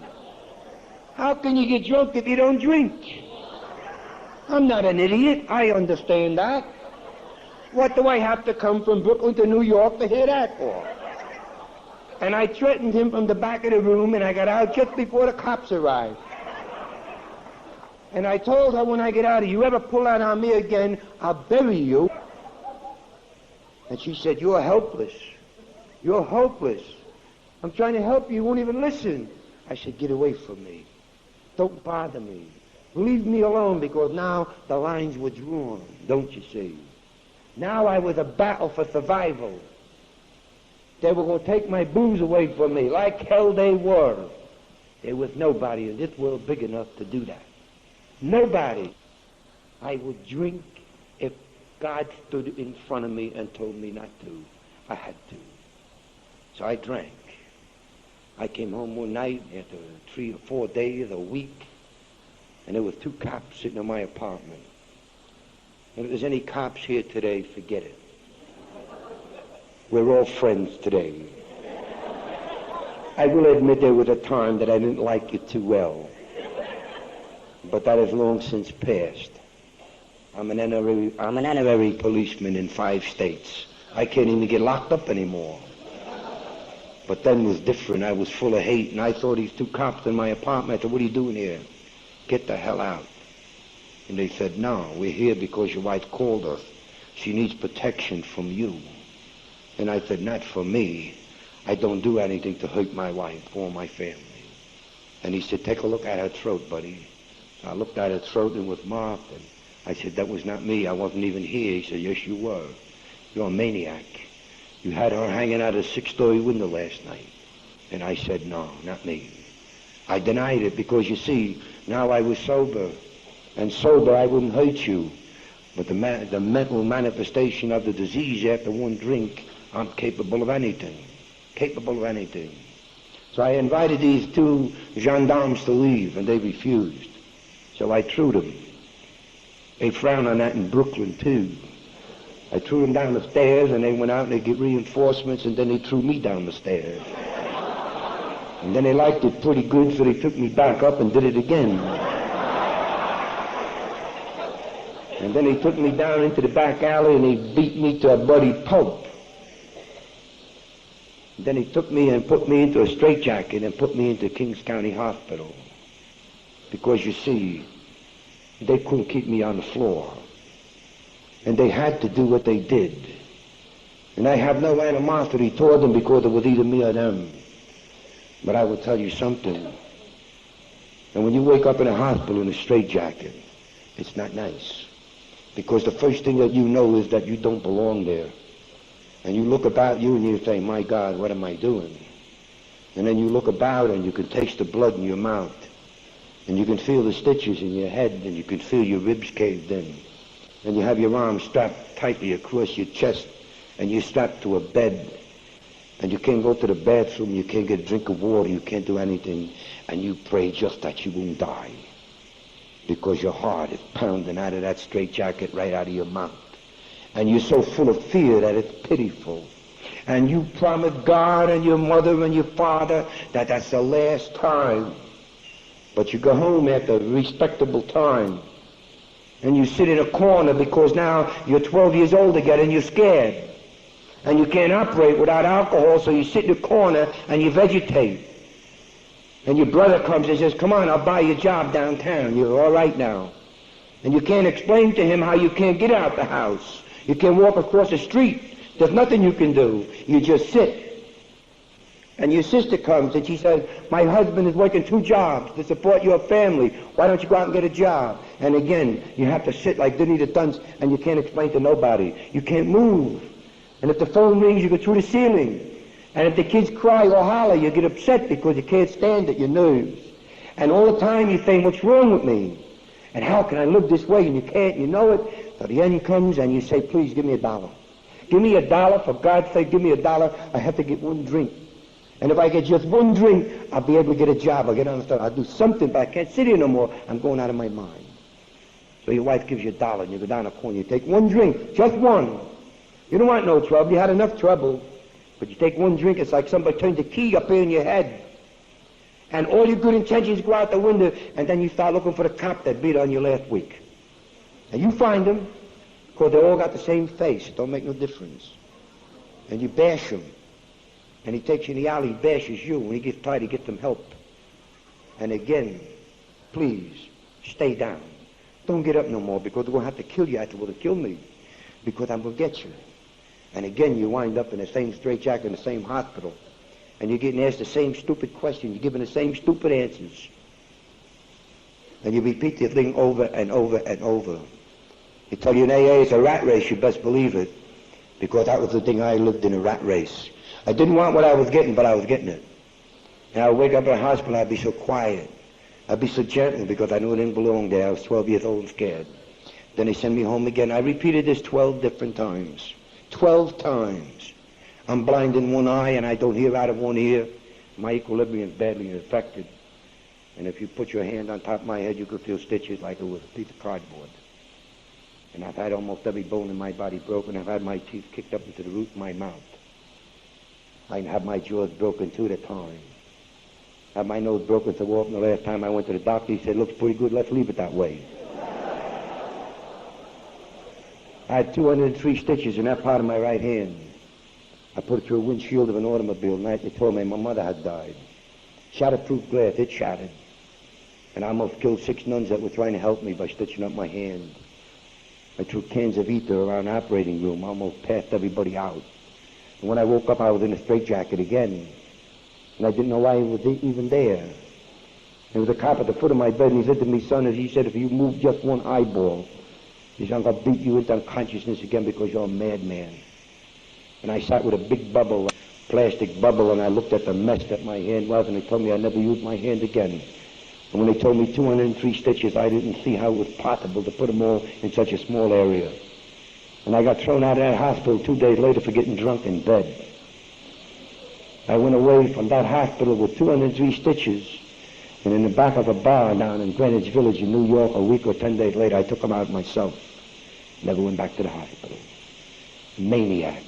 How can you get drunk if you don't drink? I'm not an idiot. I understand that. What do I have to come from Brooklyn to New York to hear that for? And I threatened him from the back of the room, and I got out just before the cops arrived. And I told her when I get out, if you ever pull out on me again, I'll bury you. And she said, you're helpless. You're hopeless. I'm trying to help you. You won't even listen. I said, get away from me. Don't bother me. Leave me alone, because now the lines were drawn, don't you see? Now I was a battle for survival. They were going to take my booze away from me, like hell they were. There was nobody in this world big enough to do that. Nobody. I would drink if God stood in front of me and told me not to. I had to. So I drank. I came home one night after 3 or 4 days, a week, and there was 2 cops sitting in my apartment. And if there's any cops here today, forget it. We're all friends today. I will admit there was a time that I didn't like you too well, but that has long since passed. I'm an honorary policeman in 5 states. I can't even get locked up anymore. But then was different. I was full of hate, and I saw these 2 cops in my apartment. I said, what are you doing here? Get the hell out. And they said, no, we're here because your wife called us. She needs protection from you. And I said, not for me. I don't do anything to hurt my wife or my family. And he said, take a look at her throat, buddy. I looked at her throat and it was marked. And I said, that was not me. I wasn't even here. He said, yes, you were. You're a maniac. You had her hanging out a 6-story window last night. And I said, no, not me. I denied it because, you see, now I was sober. And sober, I wouldn't hurt you. But the mental manifestation of the disease after one drink, I'm capable of anything. Capable of anything. So I invited these 2 gendarmes to leave, and they refused. So I threw them. They frown on that in Brooklyn, too. I threw them down the stairs, and they went out and they get reinforcements, and then they threw me down the stairs. And then they liked it pretty good, so they took me back up and did it again. And then they took me down into the back alley, and they beat me to a bloody pulp. And then he took me and put me into a straitjacket and put me into Kings County Hospital. Because, you see, they couldn't keep me on the floor. And they had to do what they did. And I have no animosity toward them because it was either me or them. But I will tell you something. And when you wake up in a hospital in a straitjacket, it's not nice. Because the first thing that you know is that you don't belong there. And you look about you and you say, my God, what am I doing? And then you look about and you can taste the blood in your mouth. And you can feel the stitches in your head, and you can feel your ribs caved in. And you have your arms strapped tightly across your chest, and you're strapped to a bed. And you can't go to the bathroom, you can't get a drink of water, you can't do anything. And you pray just that you won't die. Because your heart is pounding out of that straitjacket right out of your mouth. And you're so full of fear that it's pitiful. And you promise God and your mother and your father that that's the last time. But you go home after a respectable time. And you sit in a corner because now you're 12 years old again and you're scared. And you can't operate without alcohol, so you sit in a corner and you vegetate. And your brother comes and says, come on, I'll buy you a job downtown. You're all right now. And you can't explain to him how you can't get out the house. You can't walk across the street. There's nothing you can do. You just sit. And your sister comes and she says, my husband is working 2 jobs to support your family. Why don't you go out and get a job? And again, you have to sit like Dinny the Dunce, and you can't explain to nobody. You can't move. And if the phone rings, you go through the ceiling. And if the kids cry or holler, you get upset because you can't stand it, your nerves. And all the time you think, what's wrong with me? And how can I live this way? And you can't, you know it. So the end comes and you say, please give me $1. Give me $1, for God's sake, give me $1. I have to get 1 drink. And if I get just 1 drink, I'll be able to get a job. I'll get on the start. I'll do something, but I can't sit here no more. I'm going out of my mind. So your wife gives you $1, and you go down the corner. You take 1 drink, just 1. You don't want no trouble. You had enough trouble. But you take one drink, it's like somebody turned the key up here in your head. And all your good intentions go out the window, and then you start looking for the cop that beat on you last week. And you find them, because they all got the same face. It don't make no difference. And you bash him. And he takes you in the alley, he bashes you. When he gets tired, he gets them help. And again, please, stay down. Don't get up no more, because they're going to have to kill you after they'll kill me. Because I'm going to get you. And again, you wind up in the same straitjacket in the same hospital. And you're getting asked the same stupid question. You're giving the same stupid answers. And you repeat the thing over and over and over. They tell you in AA it's a rat race, you best believe it. Because that was the thing I lived in, a rat race. I didn't want what I was getting, but I was getting it. And I would wake up in the hospital, I'd be so quiet. I'd be so gentle because I knew I didn't belong there. I was 12 years old and scared. Then they sent me home again. I repeated this 12 different times. 12 times. I'm blind in one eye and I don't hear out of one ear. My equilibrium is badly affected. And if you put your hand on top of my head, you could feel stitches like it was a piece of cardboard. And I've had almost every bone in my body broken. I've had my teeth kicked up into the roof of my mouth. I have my jaws broken 2 at a time. I had my nose broken so often the last time I went to the doctor. He said, looks pretty good, let's leave it that way. I had 203 stitches in that part of my right hand. I put it through a windshield of an automobile. The night they told me my mother had died. Shatterproof glass, it shattered. And I almost killed 6 nuns that were trying to help me by stitching up my hand. I threw cans of ether around the operating room. I almost passed everybody out. And when I woke up, I was in a straitjacket again. And I didn't know why he was even there. There was a cop at the foot of my bed, and he said to me, son, he said, if you move just one eyeball, he said, I'm going to beat you into unconsciousness again because you're a madman. And I sat with a big bubble, a plastic bubble, and I looked at the mess that my hand was, and they told me I'd never use my hand again. And when they told me 203 stitches, I didn't see how it was possible to put them all in such a small area. And I got thrown out of that hospital 2 days later for getting drunk in bed. I went away from that hospital with 203 stitches, and in the back of a bar down in Greenwich Village in New York, a week or 10 days later, I took them out myself. Never went back to the hospital. Maniac.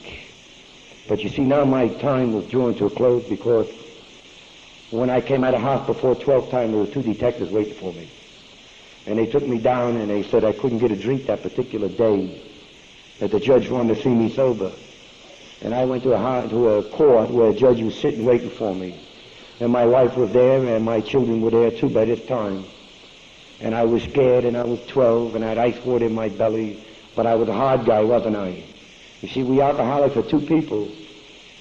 But you see, now my time was drawing to a close because when I came out of hospital for 12th time, there were 2 detectives waiting for me. And they took me down and they said I couldn't get a drink that particular day, that the judge wanted to see me sober. And I went to a court where a judge was sitting waiting for me. And my wife was there and my children were there too by this time. And I was scared and I was 12 and I had ice water in my belly, but I was a hard guy, wasn't I? You see, we alcoholics are 2 people,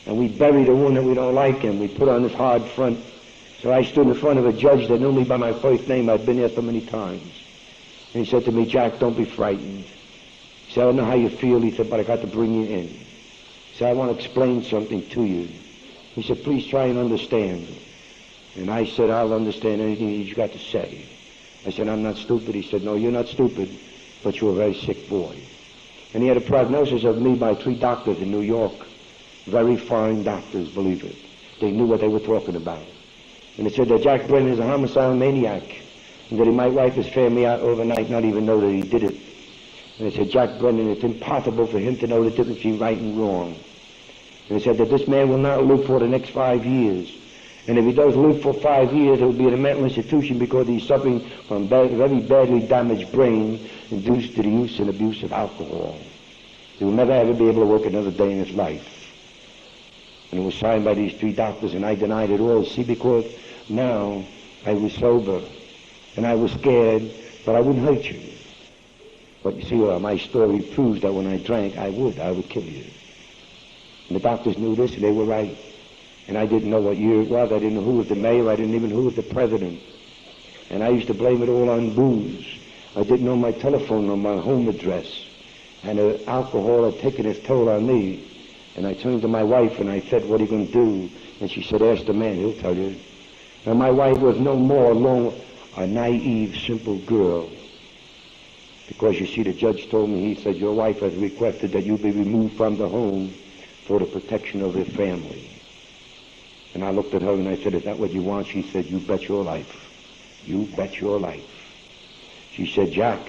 and we bury the one that we don't like, and we put on this hard front. So I stood in front of a judge that knew me by my first name. I'd been there so many times. And he said to me, Jack, don't be frightened. He said, I don't know how you feel. He said, but I got to bring you in. He said, I want to explain something to you. He said, please try and understand. And I said, I'll understand anything you got to say. I said, I'm not stupid. He said, no, you're not stupid, but you're a very sick boy. And he had a prognosis of me by 3 doctors in New York. Very fine doctors, believe it. They knew what they were talking about. And they said that Jack Brennan is a homicidal maniac, and that he might wipe his family out overnight, not even know that he did it. And they said, Jack Brennan, it's impossible for him to know the difference between right and wrong. And they said that this man will not live for the next 5 years. And if he does live for 5 years, it will be in a mental institution because he's suffering from a very badly damaged brain induced to the use and abuse of alcohol. He will never ever be able to work another day in his life. And it was signed by these 3 doctors, and I denied it all. See, because now I was sober, and I was scared, but I wouldn't hurt you. But you see, my story proves that when I drank, I would kill you. And the doctors knew this, and they were right. And I didn't know what year it was. I didn't know who was the mayor. I didn't even know who was the president. And I used to blame it all on booze. I didn't know my telephone number, my home address. And the alcohol had taken its toll on me. And I turned to my wife and I said, what are you going to do? And she said, ask the man, he'll tell you. And my wife was no more a naive, simple girl. Because you see, the judge told me, he said, your wife has requested that you be removed from the home for the protection of her family. And I looked at her and I said, is that what you want? She said, you bet your life. You bet your life. She said, Jack,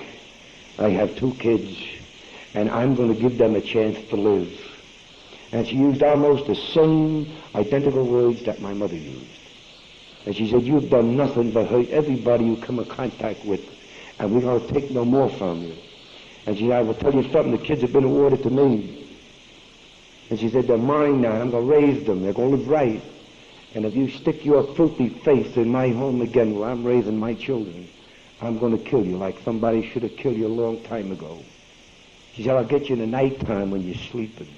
I have 2 kids, and I'm going to give them a chance to live. And she used almost the same identical words that my mother used. And she said, you've done nothing but hurt everybody you come in contact with, and we're going to take no more from you. And she said, I will tell you something, the kids have been awarded to me. And she said, they're mine now, and I'm going to raise them, they're going to live right. And if you stick your filthy face in my home again where I'm raising my children, I'm going to kill you like somebody should have killed you a long time ago. She said, I'll get you in the nighttime when you're sleeping,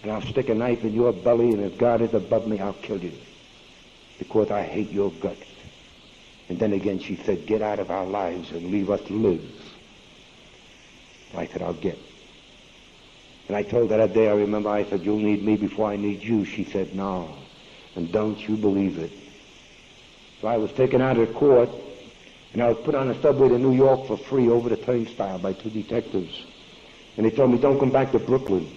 and I'll stick a knife in your belly, and if God is above me, I'll kill you, because I hate your guts. And then again she said, get out of our lives and leave us live. I said, I'll get. And I told her that day, I remember, I said, you'll need me before I need you. She said, no, and don't you believe it. So I was taken out of court, and I was put on a subway to New York for free over the turnstile by 2 detectives. And they told me, don't come back to Brooklyn.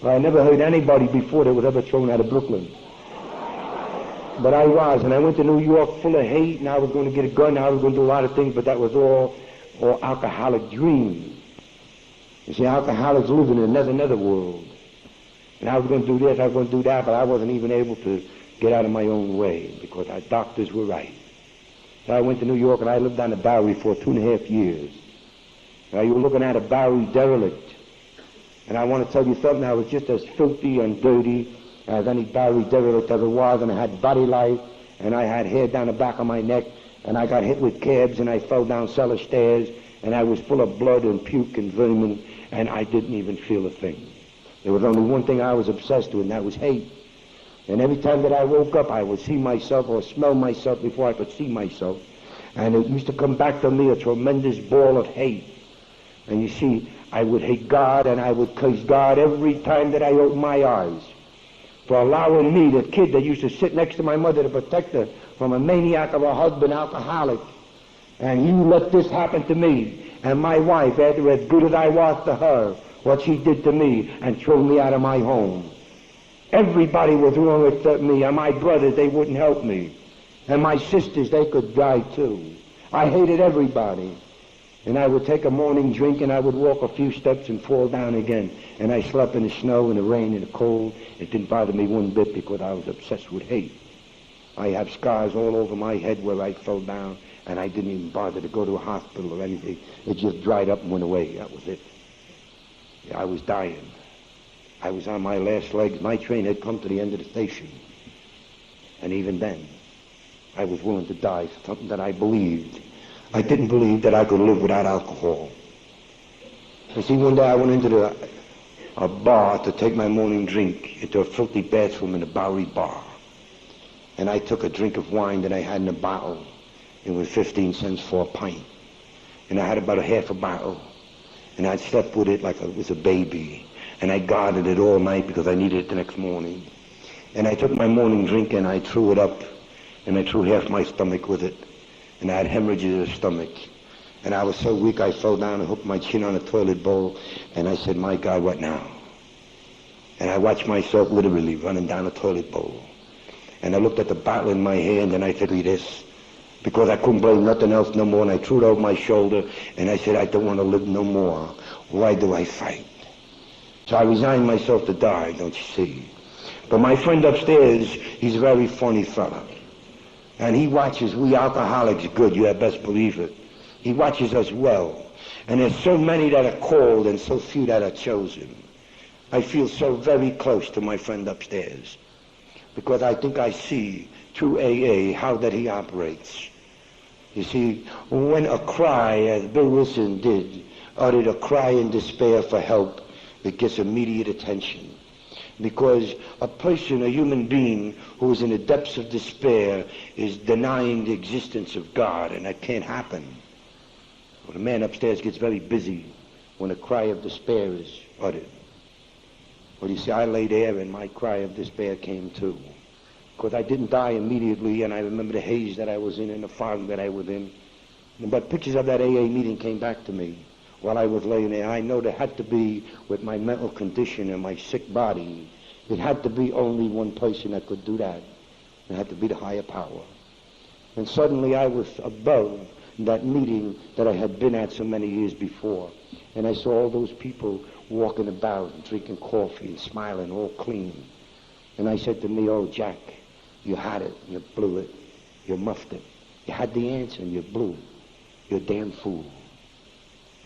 Well, I never heard anybody before that was ever thrown out of Brooklyn. But I was, and I went to New York full of hate, and I was going to get a gun, I was going to do a lot of things, but that was all alcoholic dreams. You see, alcoholics live in another world. And I was going to do this, I was going to do that, but I wasn't even able to get out of my own way because our doctors were right. So I went to New York, and I lived on the Bowery for 2.5 years. Now, you were looking at a Bowery derelict. And I want to tell you something, I was just as filthy and dirty as any Bowery derelict ever was, and I had body life, and I had hair down the back of my neck, and I got hit with cabs, and I fell down cellar stairs, and I was full of blood and puke and vermin, and I didn't even feel a thing. There was only one thing I was obsessed with, and that was hate. And every time that I woke up, I would see myself or smell myself before I could see myself. And it used to come back to me, a tremendous ball of hate. And you see, I would hate God, and I would curse God every time that I opened my eyes for allowing me, the kid that used to sit next to my mother to protect her from a maniac of a husband, alcoholic. And you let this happen to me. And my wife, after as good as I was to her, what she did to me, and threw me out of my home. Everybody was wrong except me, and my brothers, they wouldn't help me. And my sisters, they could die too. I hated everybody. And I would take a morning drink, and I would walk a few steps and fall down again. And I slept in the snow, in the rain, in the cold. It didn't bother me one bit because I was obsessed with hate. I have scars all over my head where I fell down, and I didn't even bother to go to a hospital or anything. It just dried up and went away. That was it. Yeah, I was dying. I was on my last legs. My train had come to the end of the station. And even then, I was willing to die for something that I believed. I didn't believe that I could live without alcohol. You see, one day I went into a bar to take my morning drink, into a filthy bathroom in the Bowery bar. And I took a drink of wine that I had in a bottle. It was 15 cents for a pint. And I had about a half a bottle. And I slept with it like it was a baby. And I guarded it all night because I needed it the next morning. And I took my morning drink and I threw it up. And I threw half my stomach with it. And I had hemorrhages in the stomach. And I was so weak I fell down and hooked my chin on a toilet bowl. And I said, my God, what now? And I watched myself literally running down a toilet bowl. And I looked at the bottle in my hand and I said, read this. Because I couldn't blame nothing else no more. And I threw it over my shoulder and I said, I don't want to live no more. Why do I fight? So I resigned myself to die, don't you see? But my friend upstairs, he's a very funny fella. And he watches we alcoholics good, you had best believe it. He watches us well. And there's so many that are called and so few that are chosen. I feel so very close to my friend upstairs. Because I think I see through AA how that he operates. You see, when a cry, as Bill Wilson did, uttered a cry in despair for help, it gets immediate attention. Because a person, a human being who is in the depths of despair is denying the existence of God, and that can't happen. Well, the man upstairs gets very busy when a cry of despair is uttered. Well, you see, I lay there and my cry of despair came too. Because I didn't die immediately, and I remember the haze that I was in and the fog that I was in. But pictures of that AA meeting came back to me while I was laying there. I know there had to be, with my mental condition and my sick body, it had to be only one person that could do that. It had to be the higher power. And suddenly I was above that meeting that I had been at so many years before. And I saw all those people walking about and drinking coffee and smiling, all clean. And I said to me, oh, Jack, you had it, you blew it, you muffed it. You had the answer and you blew. You're a damn fool.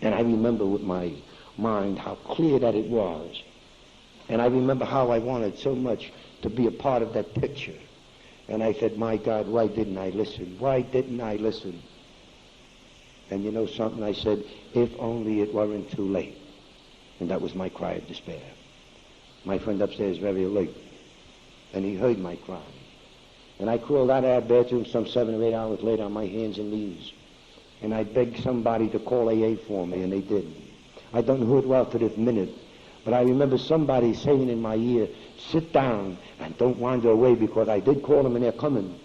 And I remember with my mind how clear that it was. And I remember how I wanted so much to be a part of that picture. And I said, my God, why didn't I listen? Why didn't I listen? And you know something? I said, if only it weren't too late. And that was my cry of despair. My friend upstairs very alert. And he heard my cry. And I crawled out of that bedroom some 7 or 8 hours later on my hands and knees. And I begged somebody to call AA for me, and they did. I don't know who it was to this minute, but I remember somebody saying in my ear, sit down and don't wander away, because I did call them and they're coming.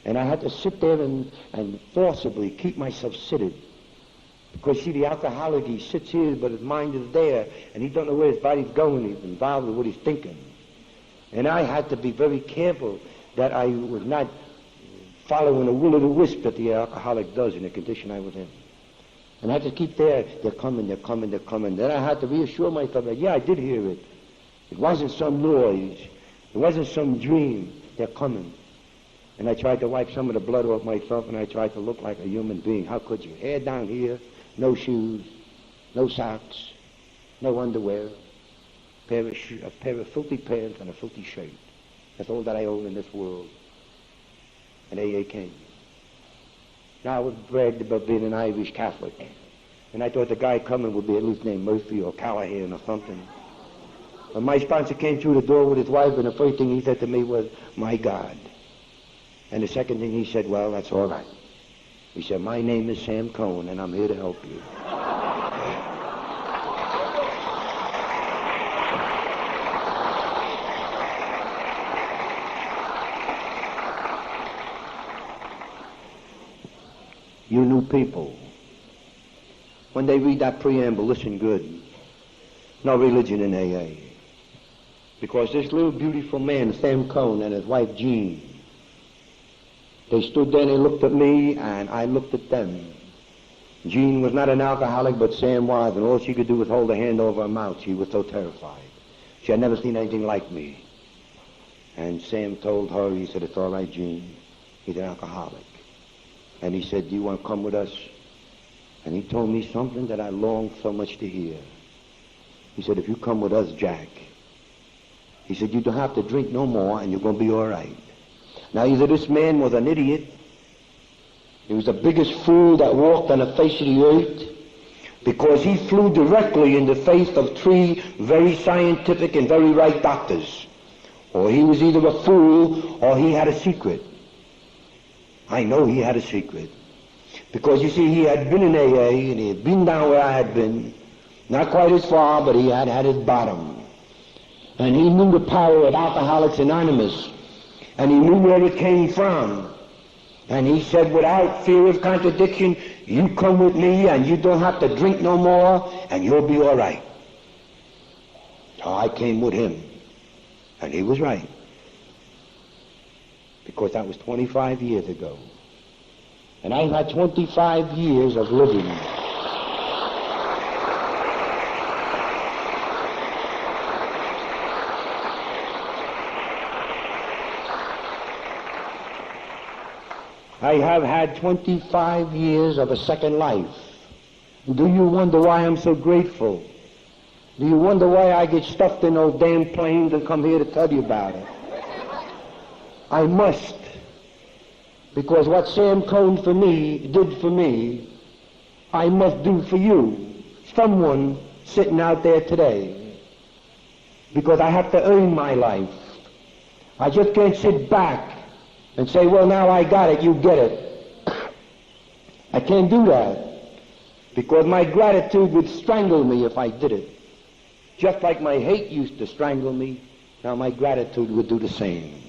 And I had to sit there and forcibly keep myself seated. Because, see, the alcoholic, he sits here, but his mind is there, and he don't know where his body's going. He's involved with what he's thinking. And I had to be very careful that I was not following a will-o'-the-wisp that the alcoholic does in the condition I was in. And I had to keep there. They're coming, they're coming, they're coming. Then I had to reassure myself that, yeah, I did hear it. It wasn't some noise. It wasn't some dream. They're coming. And I tried to wipe some of the blood off myself, and I tried to look like a human being. How could you? Hair down here, no shoes, no socks, no underwear, a pair of filthy pants and a filthy shirt. That's all that I own in this world. And AA came. Now I was bragged about being an Irish Catholic. And I thought the guy coming would be at least named Murphy or Callahan or something. But my sponsor came through the door with his wife, and the first thing he said to me was, my God. And the second thing he said, well, that's all right. He said, my name is Sam Cohn, and I'm here to help you. You new people, when they read that preamble, listen good. No religion in AA. Because this little beautiful man, Sam Cohn, and his wife Jean, they stood there and they looked at me, and I looked at them. Jean was not an alcoholic, but Sam was, and all she could do was hold her hand over her mouth. She was so terrified. She had never seen anything like me. And Sam told her, he said, it's all right, Jean. He's an alcoholic. And he said, do you want to come with us? And he told me something that I longed so much to hear. He said, if you come with us, Jack, he said, you don't have to drink no more, and you're going to be all right. Now, either this man was an idiot, he was the biggest fool that walked on the face of the earth, because he flew directly in the face of 3 very scientific and very right doctors. Or he was either a fool or he had a secret. I know he had a secret. Because, you see, he had been in AA, and he had been down where I had been. Not quite as far, but he had had his bottom. And he knew the power of Alcoholics Anonymous. And he knew where it came from. And he said, without fear of contradiction, you come with me, and you don't have to drink no more, and you'll be all right. So I came with him. And he was right. Because that was 25 years ago. And I've had 25 years of living. I have had 25 years of a second life. Do you wonder why I'm so grateful? Do you wonder why I get stuffed in those damn planes and come here to tell you about it? I must. Because what Sam Cohn did for me, I must do for you. Someone sitting out there today. Because I have to earn my life. I just can't sit back and say, well, now I got it, you get it. I can't do that. Because my gratitude would strangle me if I did it. Just like my hate used to strangle me, now my gratitude would do the same.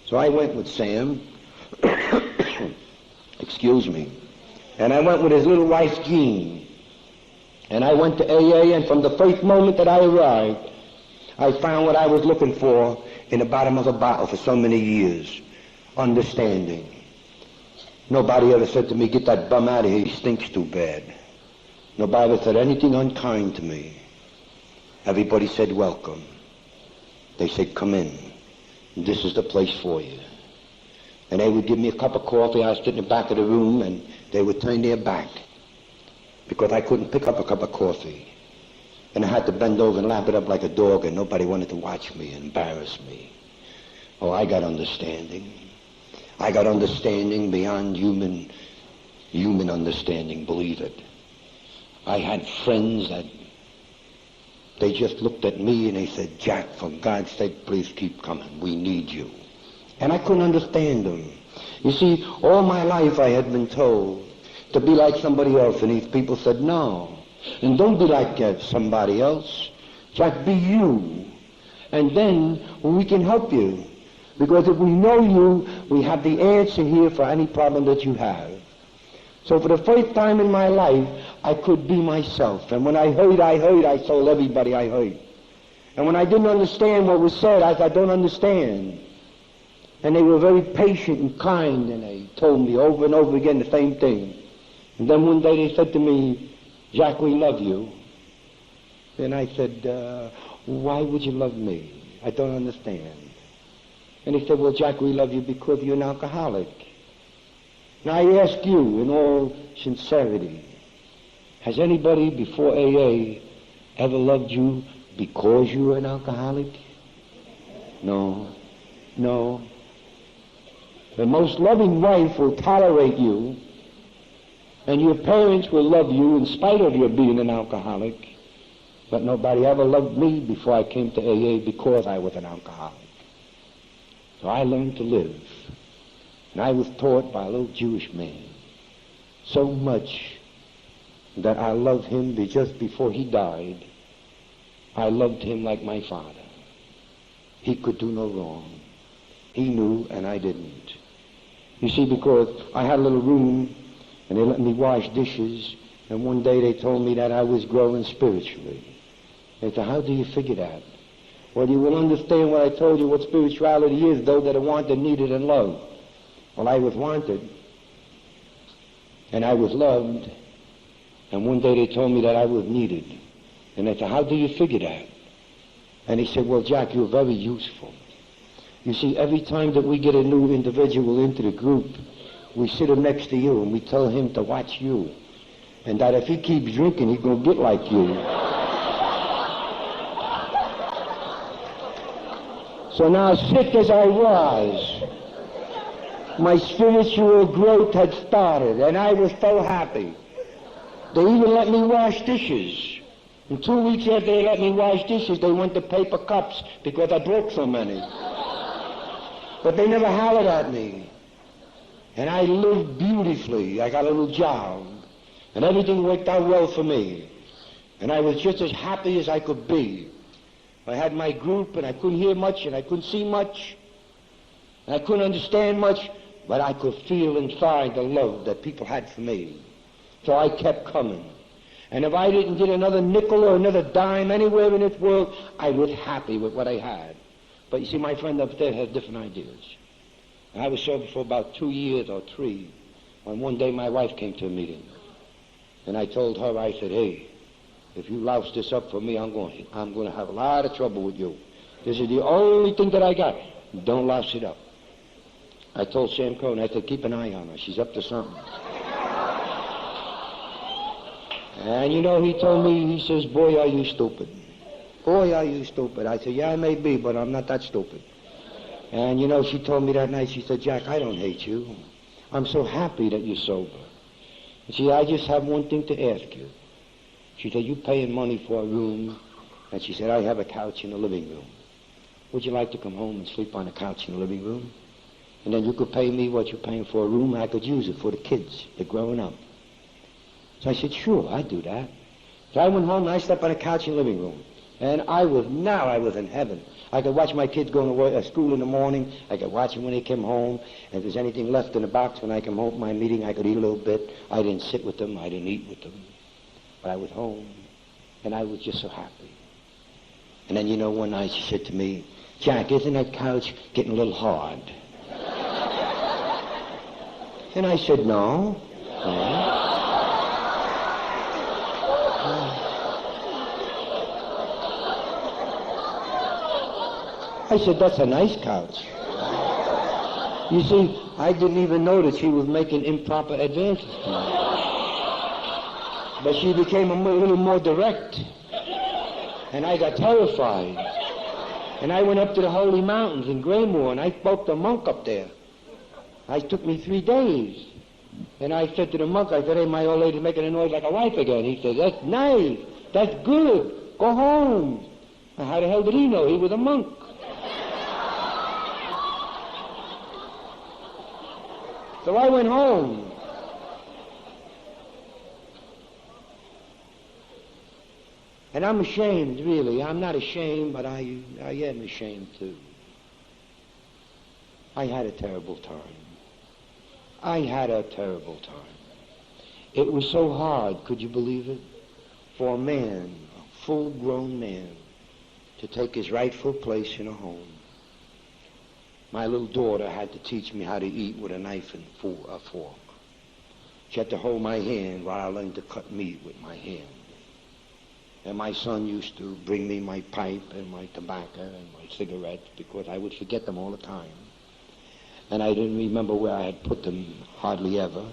So I went with Sam, excuse me, and I went with his little wife, Jean. And I went to AA, and from the first moment that I arrived, I found what I was looking for in the bottom of a bottle for so many years, understanding. Nobody ever said to me, get that bum out of here, he stinks too bad. Nobody ever said anything unkind to me. Everybody said welcome. They said, come in. This is the place for you. And they would give me a cup of coffee. I was sitting in the back of the room, and they would turn their back because I couldn't pick up a cup of coffee. And I had to bend over and lap it up like a dog, and nobody wanted to watch me and embarrass me. Oh, I got understanding. I got understanding beyond human understanding, believe it. I had friends that they just looked at me and they said, Jack, for God's sake, please keep coming. We need you. And I couldn't understand them. You see, all my life I had been told to be like somebody else, and these people said, no. And don't be like somebody else. Jack, be you. And then we can help you. Because if we know you, we have the answer here for any problem that you have. So for the first time in my life, I could be myself. And when I heard, I told everybody I heard. And when I didn't understand what was said, I said, I don't understand. And they were very patient and kind, and they told me over and over again the same thing. And then one day they said to me, Jack, we love you. And I said, why would you love me? I don't understand. And he said, well, Jack, we love you because you're an alcoholic. Now I ask you in all sincerity, has anybody before AA ever loved you because you were an alcoholic? No. No. The most loving wife will tolerate you, and your parents will love you in spite of your being an alcoholic, but nobody ever loved me before I came to AA because I was an alcoholic. So I learned to live. And I was taught by a little Jewish man so much that I loved him just before he died. I loved him like my father. He could do no wrong. He knew and I didn't. You see, because I had a little room and they let me wash dishes, and one day they told me that I was growing spiritually. They said, how do you figure that? Well, you will understand when I told you what spirituality is, though, that are wanted, needed, and loved. Well, I was wanted, and I was loved, and one day they told me that I was needed. And they said, how do you figure that? And he said, well, Jack, you're very useful. You see, every time that we get a new individual into the group, we sit him next to you, and we tell him to watch you, and that if he keeps drinking, he's going to get like you. So now, sick as I was, my spiritual growth had started, and I was so happy. They even let me wash dishes. And 2 weeks after they let me wash dishes, they went to paper cups because I broke so many. But they never hollered at me. And I lived beautifully. I got a little job. And everything worked out well for me. And I was just as happy as I could be. I had my group, and I couldn't hear much, and I couldn't see much, and I couldn't understand much, but I could feel inside the love that people had for me. So I kept coming. And if I didn't get another nickel or another dime anywhere in this world, I was happy with what I had. But you see, my friend upstairs has different ideas. And I was sober for about 2 years or 3, when one day my wife came to a meeting. And I told her, I said, hey, if you louse this up for me, I'm going to have a lot of trouble with you. This is the only thing that I got. Don't louse it up. I told Sam Cohn, I said, keep an eye on her. She's up to something. And you know, he told me, he says, boy, are you stupid. Boy, are you stupid. I said, yeah, I may be, but I'm not that stupid. And you know, she told me that night, she said, Jack, I don't hate you. I'm so happy that you're sober. And she said, I just have one thing to ask you. She said, you paying money for a room? And she said, I have a couch in the living room. Would you like to come home and sleep on a couch in the living room? And then you could pay me what you're paying for a room, and I could use it for the kids. They're growing up. So I said, sure, I'd do that. So I went home and I slept on a couch in the living room. And I was in heaven. I could watch my kids going to work, school in the morning. I could watch them when they came home. And if there's anything left in the box when I come home from my meeting, I could eat a little bit. I didn't sit with them. I didn't eat with them. But I was home. And I was just so happy. And then, you know, one night she said to me, Jack, isn't that couch getting a little hard? And I said, no. I said, that's a nice couch. You see, I didn't even know that she was making improper advances to me. But she became a little more direct. And I got terrified. And I went up to the Holy Mountains in Graymoor, and I spoke to a monk up there. It took me 3 days. And I said to the monk, I said, hey, my old lady's making a noise like a wife again. He said, that's nice. That's good. Go home. And how the hell did he know? He was a monk. So I went home. And I'm ashamed, really. I'm not ashamed, but I am ashamed, too. I had a terrible time. I had a terrible time. It was so hard, could you believe it, for a man, a full-grown man, to take his rightful place in a home. My little daughter had to teach me how to eat with a knife and a fork. She had to hold my hand while I learned to cut meat with my hand. And my son used to bring me my pipe and my tobacco and my cigarettes because I would forget them all the time. And I didn't remember where I had put them hardly ever.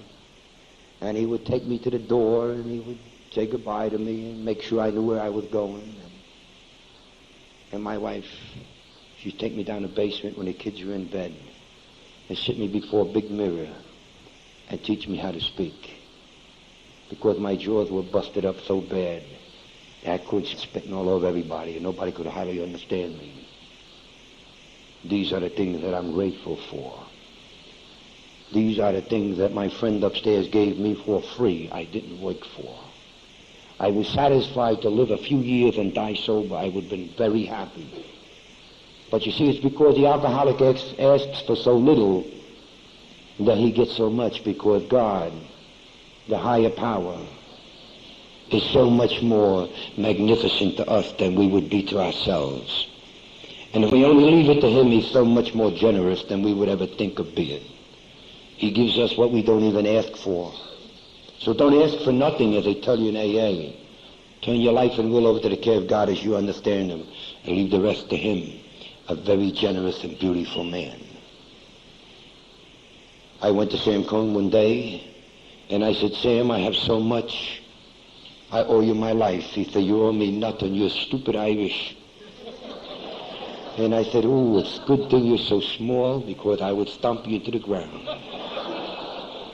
And he would take me to the door and he would say goodbye to me and make sure I knew where I was going. And my wife, she'd take me down the basement when the kids were in bed and sit me before a big mirror and teach me how to speak. Because my jaws were busted up so bad. I quit spitting all over everybody, and nobody could hardly understand me. These are the things that I'm grateful for. These are the things that my friend upstairs gave me for free. I didn't work for. I was satisfied to live a few years and die sober. I would have been very happy. But you see, it's because the alcoholic asks for so little that he gets so much, because God, the higher power, is so much more magnificent to us than we would be to ourselves. And if we only leave it to him, he's so much more generous than we would ever think of being. He gives us what we don't even ask for. So don't ask for nothing, as they tell you in AA. Turn your life and will over to the care of God as you understand him, and leave the rest to him, a very generous and beautiful man. I went to Sam Cohn one day, and I said, Sam, I have so much. I owe you my life. He said, you owe me nothing. You're stupid Irish. And I said, ooh, it's good thing you're so small, because I would stomp you into the ground.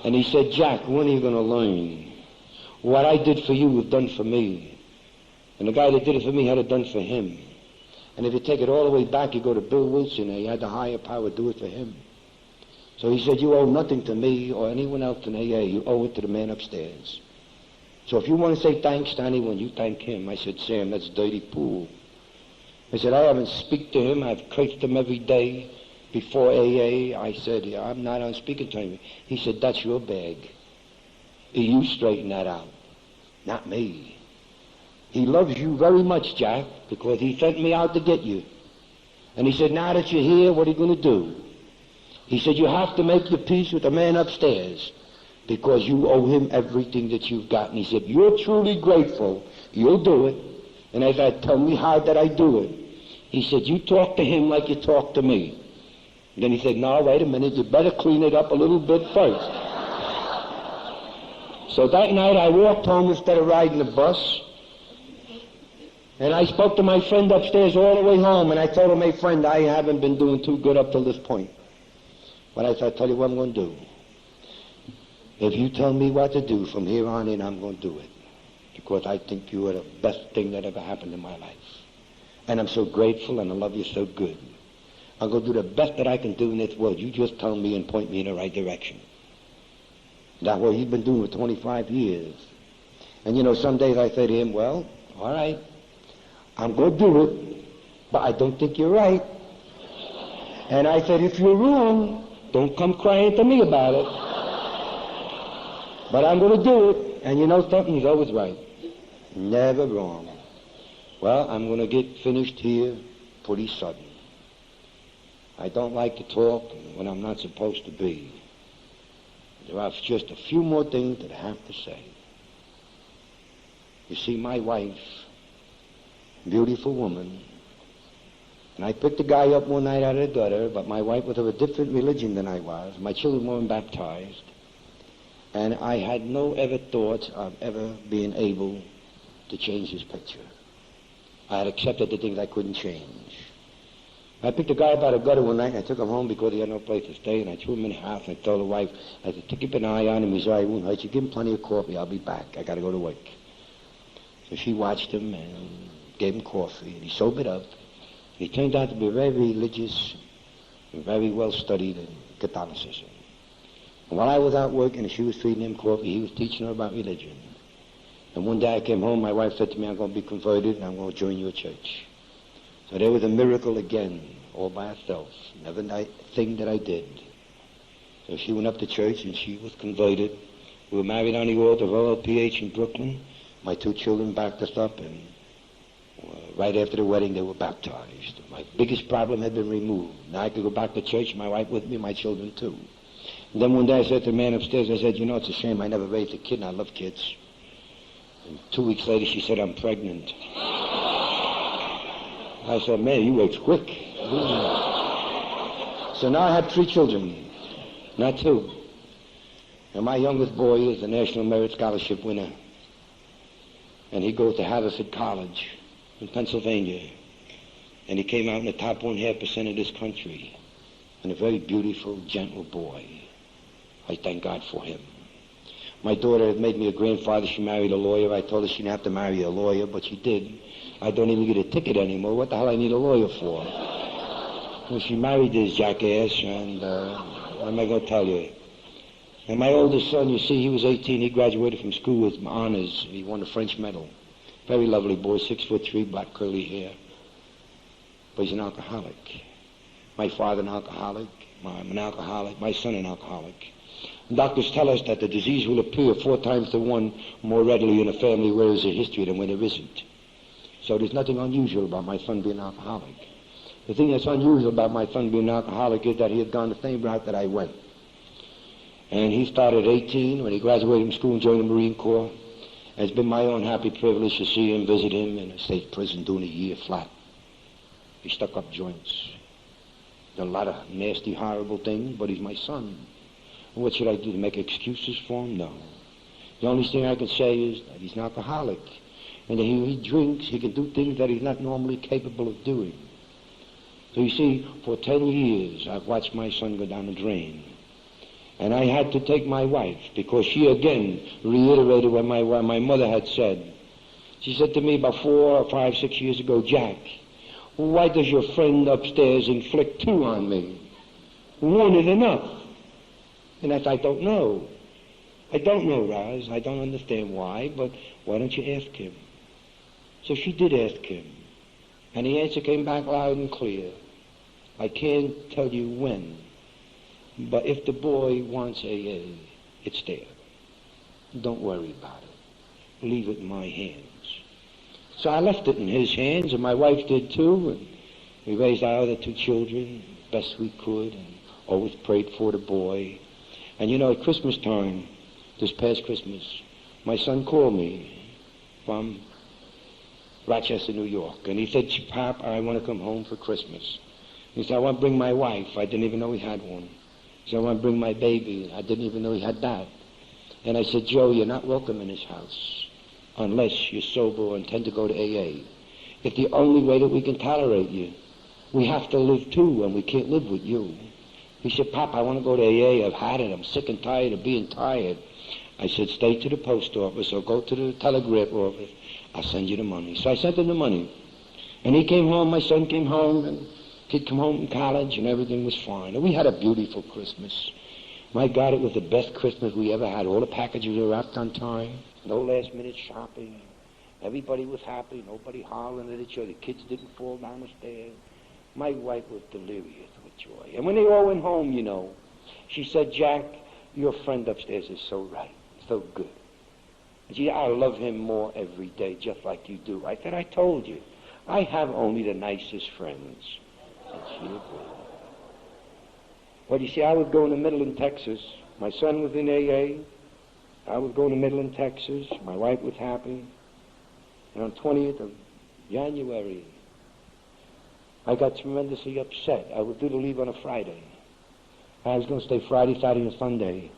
And he said, Jack, when are you going to learn? What I did for you was done for me. And the guy that did it for me had it done for him. And if you take it all the way back, you go to Bill Wilson, and he had the higher power do it for him. So he said, you owe nothing to me or anyone else in AA. You owe it to the man upstairs. So if you want to say thanks to anyone, you thank him. I said, Sam, that's dirty pool. I said, I haven't speak to him. I've cursed him every day before AA. I said, yeah, I'm not on speaking to him. He said, that's your bag. You straighten that out, not me. He loves you very much, Jack, because he sent me out to get you. And he said, now that you're here, what are you going to do? He said, you have to make your peace with the man upstairs, because you owe him everything that you've got. And he said, you're truly grateful. You'll do it. And I said, tell me how that I do it. He said, you talk to him like you talk to me. And then he said, no, wait a minute. You better clean it up a little bit first. So that night I walked home instead of riding the bus. And I spoke to my friend upstairs all the way home. And I told him, hey, friend, I haven't been doing too good up till this point. But I said, I'll tell you what I'm going to do. If you tell me what to do from here on in, I'm going to do it. Because I think you are the best thing that ever happened in my life. And I'm so grateful and I love you so good. I'm going to do the best that I can do in this world. You just tell me and point me in the right direction. That's what he's been doing for 25 years. And you know, some days I say to him, well, all right, I'm going to do it, but I don't think you're right. And I said, if you're wrong, don't come crying to me about it. But I'm going to do it, and you know something, he's always right. Never wrong. Well, I'm going to get finished here pretty sudden. I don't like to talk when I'm not supposed to be. There are just a few more things that I have to say. You see, my wife, beautiful woman, And I picked a guy up one night out of the gutter, but my wife was of a different religion than I was. My children weren't baptized. And I had no ever thoughts of ever being able to change his picture. I had accepted the things I couldn't change. I picked a guy up out of the gutter one night, and I took him home because he had no place to stay, and I threw him in the house, and I told the wife, I said, keep an eye on him, he's all right, won't hurt you, give him plenty of coffee, I'll be back, I got to go to work. So she watched him and gave him coffee, and he sobered up. He turned out to be very religious and very well studied in Catholicism. And while I was out working and she was feeding him coffee, he was teaching her about religion. And one day I came home, my wife said to me, I'm going to be converted and I'm going to join your church. So there was a miracle again, all by herself, never a thing that I did. So she went up to church and she was converted. We were married on the altar of OLPH in Brooklyn. My 2 children backed us up, and right after the wedding they were baptized. My biggest problem had been removed. Now I could go back to church, my wife with me, my children too. And then one day I said to the man upstairs, I said, you know, it's a shame I never raised a kid, and I love kids. And 2 weeks later she said, I'm pregnant. I said, man, you worked quick. So now I had 3 children, not 2. And my youngest boy is a National Merit Scholarship winner. And he goes to Haverford College in Pennsylvania. And he came out in the top 0.5% of this country. And a very beautiful, gentle boy. I thank God for him. My daughter had made me a grandfather. She married a lawyer. I told her she didn't have to marry a lawyer, but she did. I don't even get a ticket anymore. What the hell I need a lawyer for? Well, she married this jackass, and what am I going to tell you? And my oldest son, you see, he was 18. He graduated from school with honors. He won the French medal. Very lovely boy, 6'3", black curly hair. But he's an alcoholic. My father an alcoholic. I'm an alcoholic. My son an alcoholic. And doctors tell us that the disease will appear 4 times to 1 more readily in a family where there's a history than when there isn't. So there's nothing unusual about my son being an alcoholic. The thing that's unusual about my son being an alcoholic is that he had gone the same route that I went. And he started at 18 when he graduated from school and joined the Marine Corps. And it's been my own happy privilege to see him, visit him in a state prison doing a year flat. He stuck up joints. Done a lot of nasty, horrible things, but he's my son. And what should I do, to make excuses for him? No. The only thing I can say is that he's an alcoholic. And that he drinks, he can do things that he's not normally capable of doing. So you see, for 10 years, I've watched my son go down the drain. And I had to take my wife, because she again reiterated what my mother had said. She said to me about 4 or 5, 6 years ago, Jack, why does your friend upstairs inflict 2 on me? 1 is enough. And I don't know. I don't know, Raz. I don't understand why, but why don't you ask him? So she did ask him. And the answer came back loud and clear. I can't tell you when. But if the boy wants AA, it's there. Don't worry about it. Leave it in my hands. So I left it in his hands, and my wife did too, and we raised our other 2 children best we could, and always prayed for the boy. And you know, at Christmas time, this past Christmas, my son called me from Rochester, New York, and he said, Pop, I want to come home for Christmas. He said, I want to bring my wife. I didn't even know he had one. He said, I want to bring my baby. I didn't even know he had that. And I said, Joe, you're not welcome in this house unless you're sober or intend to go to AA. It's the only way that we can tolerate you. We have to live too, and we can't live with you. He said, Pop, I want to go to AA. I've had it. I'm sick and tired of being tired. I said, stay to the post office or go to the telegraph office. I'll send you the money. So I sent him the money. And he came home, my son came home, and he'd come home from college, and everything was fine. And we had a beautiful Christmas. My God, it was the best Christmas we ever had. All the packages were wrapped on time. No last-minute shopping. Everybody was happy. Nobody hollering at each other. The kids didn't fall down the stairs. My wife was delirious with joy. And when they all went home, you know, she said, Jack, your friend upstairs is so right, so good. And she said, I love him more every day, just like you do. I said, I told you, I have only the nicest friends. And she agreed. Well, you see, I was going to Midland, Texas. My son was in AA. I was going to Midland, Texas. My wife was happy. And on 20th of January, I got tremendously upset. I was due to leave on a Friday. I was going to stay Friday, Saturday, and Sunday.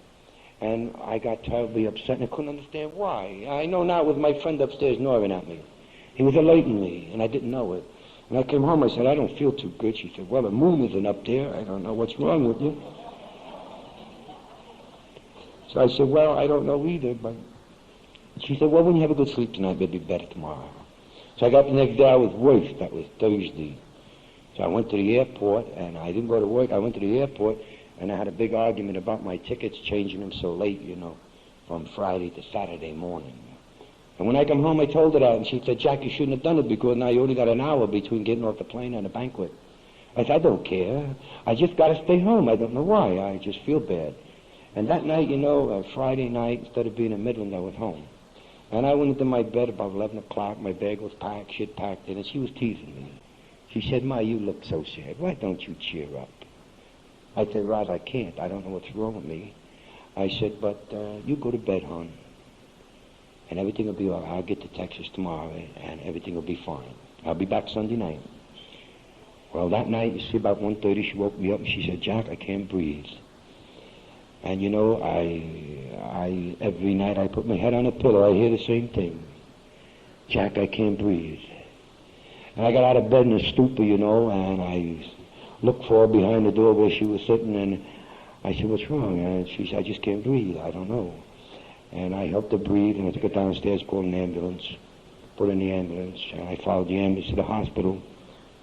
And I got terribly upset, and I couldn't understand why. I know now it was my friend upstairs gnawing at me. He was alerting me, and I didn't know it. When I came home, I said, I don't feel too good. She said, well, the moon isn't up there. I don't know what's wrong with you. So I said, well, I don't know either, but... She said, well, when you have a good sleep tonight, it'll be better tomorrow. So I got the next day, I was worse. That was Thursday. So I went to the airport, and I didn't go to work. I went to the airport, and I had a big argument about my tickets, changing them so late, from Friday to Saturday morning. And when I come home, I told her that, and she said, Jack, you shouldn't have done it because now you only got an hour between getting off the plane and the banquet. I said, I don't care. I just got to stay home. I don't know why. I just feel bad. And that night, Friday night, instead of being in Midland, I was home. And I went into my bed about 11 o'clock. My bag was packed, shit packed in, and she was teasing me. She said, Ma, you look so sad. Why don't you cheer up? I said, Roz, I can't. I don't know what's wrong with me. I said, but you go to bed, hon, and everything will be all right. I'll get to Texas tomorrow, and everything will be fine. I'll be back Sunday night. Well, that night, you see, about 1:30, she woke me up, and she said, Jack, I can't breathe. And, I every night I put my head on a pillow, I hear the same thing. Jack, I can't breathe. And I got out of bed in a stupor, and I looked for her behind the door where she was sitting, and I said, what's wrong? And she said, I just can't breathe. I don't know. And I helped her breathe, and I took her downstairs, called an ambulance, put her in the ambulance, and I followed the ambulance to the hospital,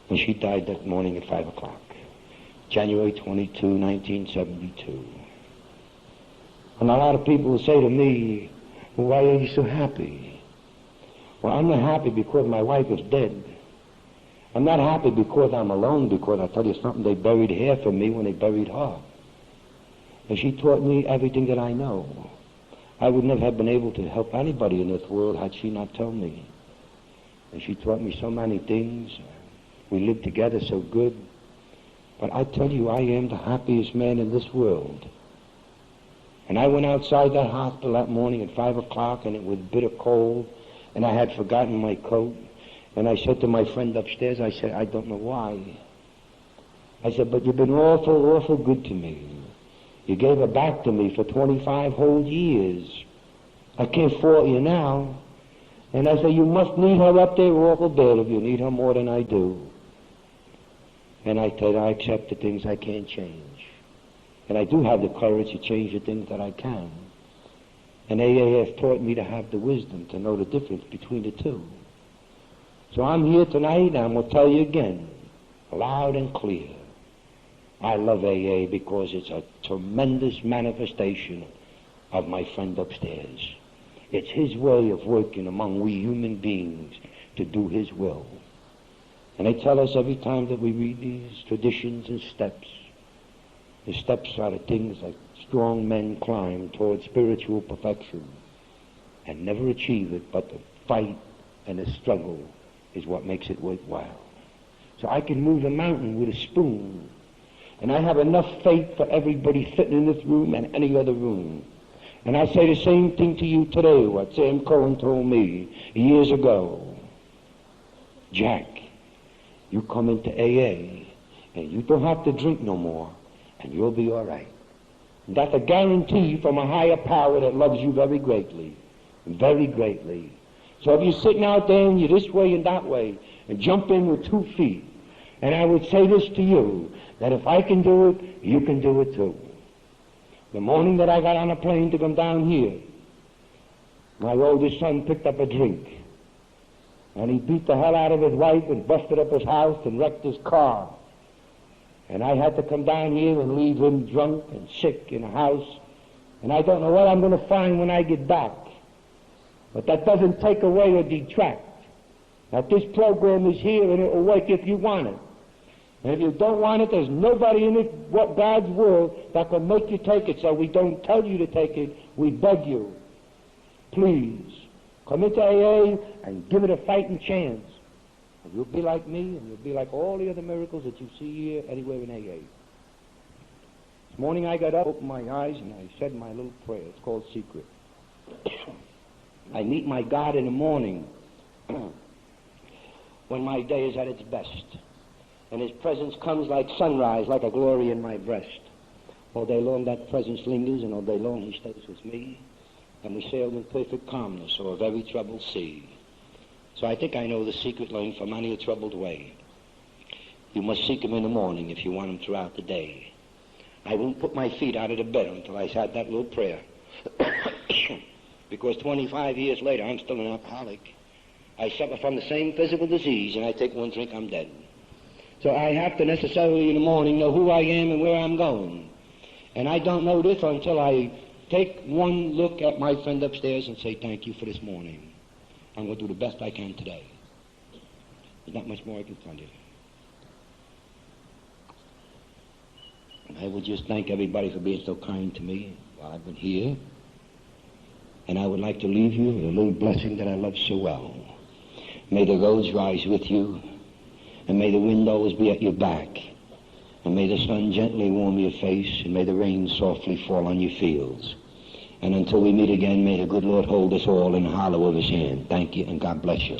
and she died that morning at 5 o'clock, January 22, 1972. And a lot of people will say to me, well, why are you so happy? Well, I'm not happy because my wife is dead. I'm not happy because I'm alone, because I tell you something, they buried her for me when they buried her. And she taught me everything that I know. I would never have been able to help anybody in this world had she not told me. And she taught me so many things. We lived together so good. But I tell you, I am the happiest man in this world. And I went outside that hospital that morning at 5 o'clock, and it was bitter cold, and I had forgotten my coat. And I said to my friend upstairs, I said, I don't know why. I said, but you've been awful, awful good to me. You gave her back to me for 25 whole years. I can't fault you now. And I said, you must need her up there awful bad if you need her more than I do. And I said, I accept the things I can't change. And I do have the courage to change the things that I can. And AA has taught me to have the wisdom to know the difference between the two. So I'm here tonight, and I'm going to tell you again, loud and clear, I love AA because it's a tremendous manifestation of my friend upstairs. It's his way of working among we human beings to do his will. And they tell us every time that we read these traditions and steps, the steps are the things that strong men climb towards spiritual perfection and never achieve it, but the fight and the struggle is what makes it worthwhile. So I can move a mountain with a spoon, and I have enough faith for everybody sitting in this room and any other room. And I say the same thing to you today, what Sam Cohen told me years ago. Jack, you come into AA, and you don't have to drink no more, and you'll be all right. And that's a guarantee from a higher power that loves you very greatly, very greatly. So if you're sitting out there and you're this way and that way, and jump in with 2 feet, and I would say this to you, that if I can do it, you can do it too. The morning that I got on a plane to come down here, my oldest son picked up a drink, and he beat the hell out of his wife and busted up his house and wrecked his car. And I had to come down here and leave him drunk and sick in a house, and I don't know what I'm going to find when I get back. But that doesn't take away or detract. That this program is here and it will work if you want it. And if you don't want it, there's nobody in it, God's world, that can make you take it. So we don't tell you to take it, we beg you. Please, come into AA and give it a fighting chance. And you'll be like me, and you'll be like all the other miracles that you see here anywhere in AA. This morning I got up, opened my eyes, and I said my little prayer. It's called Secret. I meet my God in the morning when my day is at its best. And his presence comes like sunrise, like a glory in my breast. All day long that presence lingers, and all day long he stays with me. And we sail in perfect calmness over a very troubled sea. So I think I know the secret lane for many a troubled way. You must seek him in the morning if you want him throughout the day. I won't put my feet out of the bed until I said that little prayer. Because 25 years later, I'm still an alcoholic. I suffer from the same physical disease, and I take one drink, I'm dead. So I have to necessarily in the morning know who I am and where I'm going. And I don't know this until I take one look at my friend upstairs and say, thank you for this morning. I'm going to do the best I can today. There's not much more I can tell you. I would just thank everybody for being so kind to me while I've been here. And I would like to leave you with a little blessing that I love so well. May the roads rise with you, and may the wind always be at your back, and may the sun gently warm your face, and may the rain softly fall on your fields. And until we meet again, may the good Lord hold us all in the hollow of his hand. Thank you, and God bless you.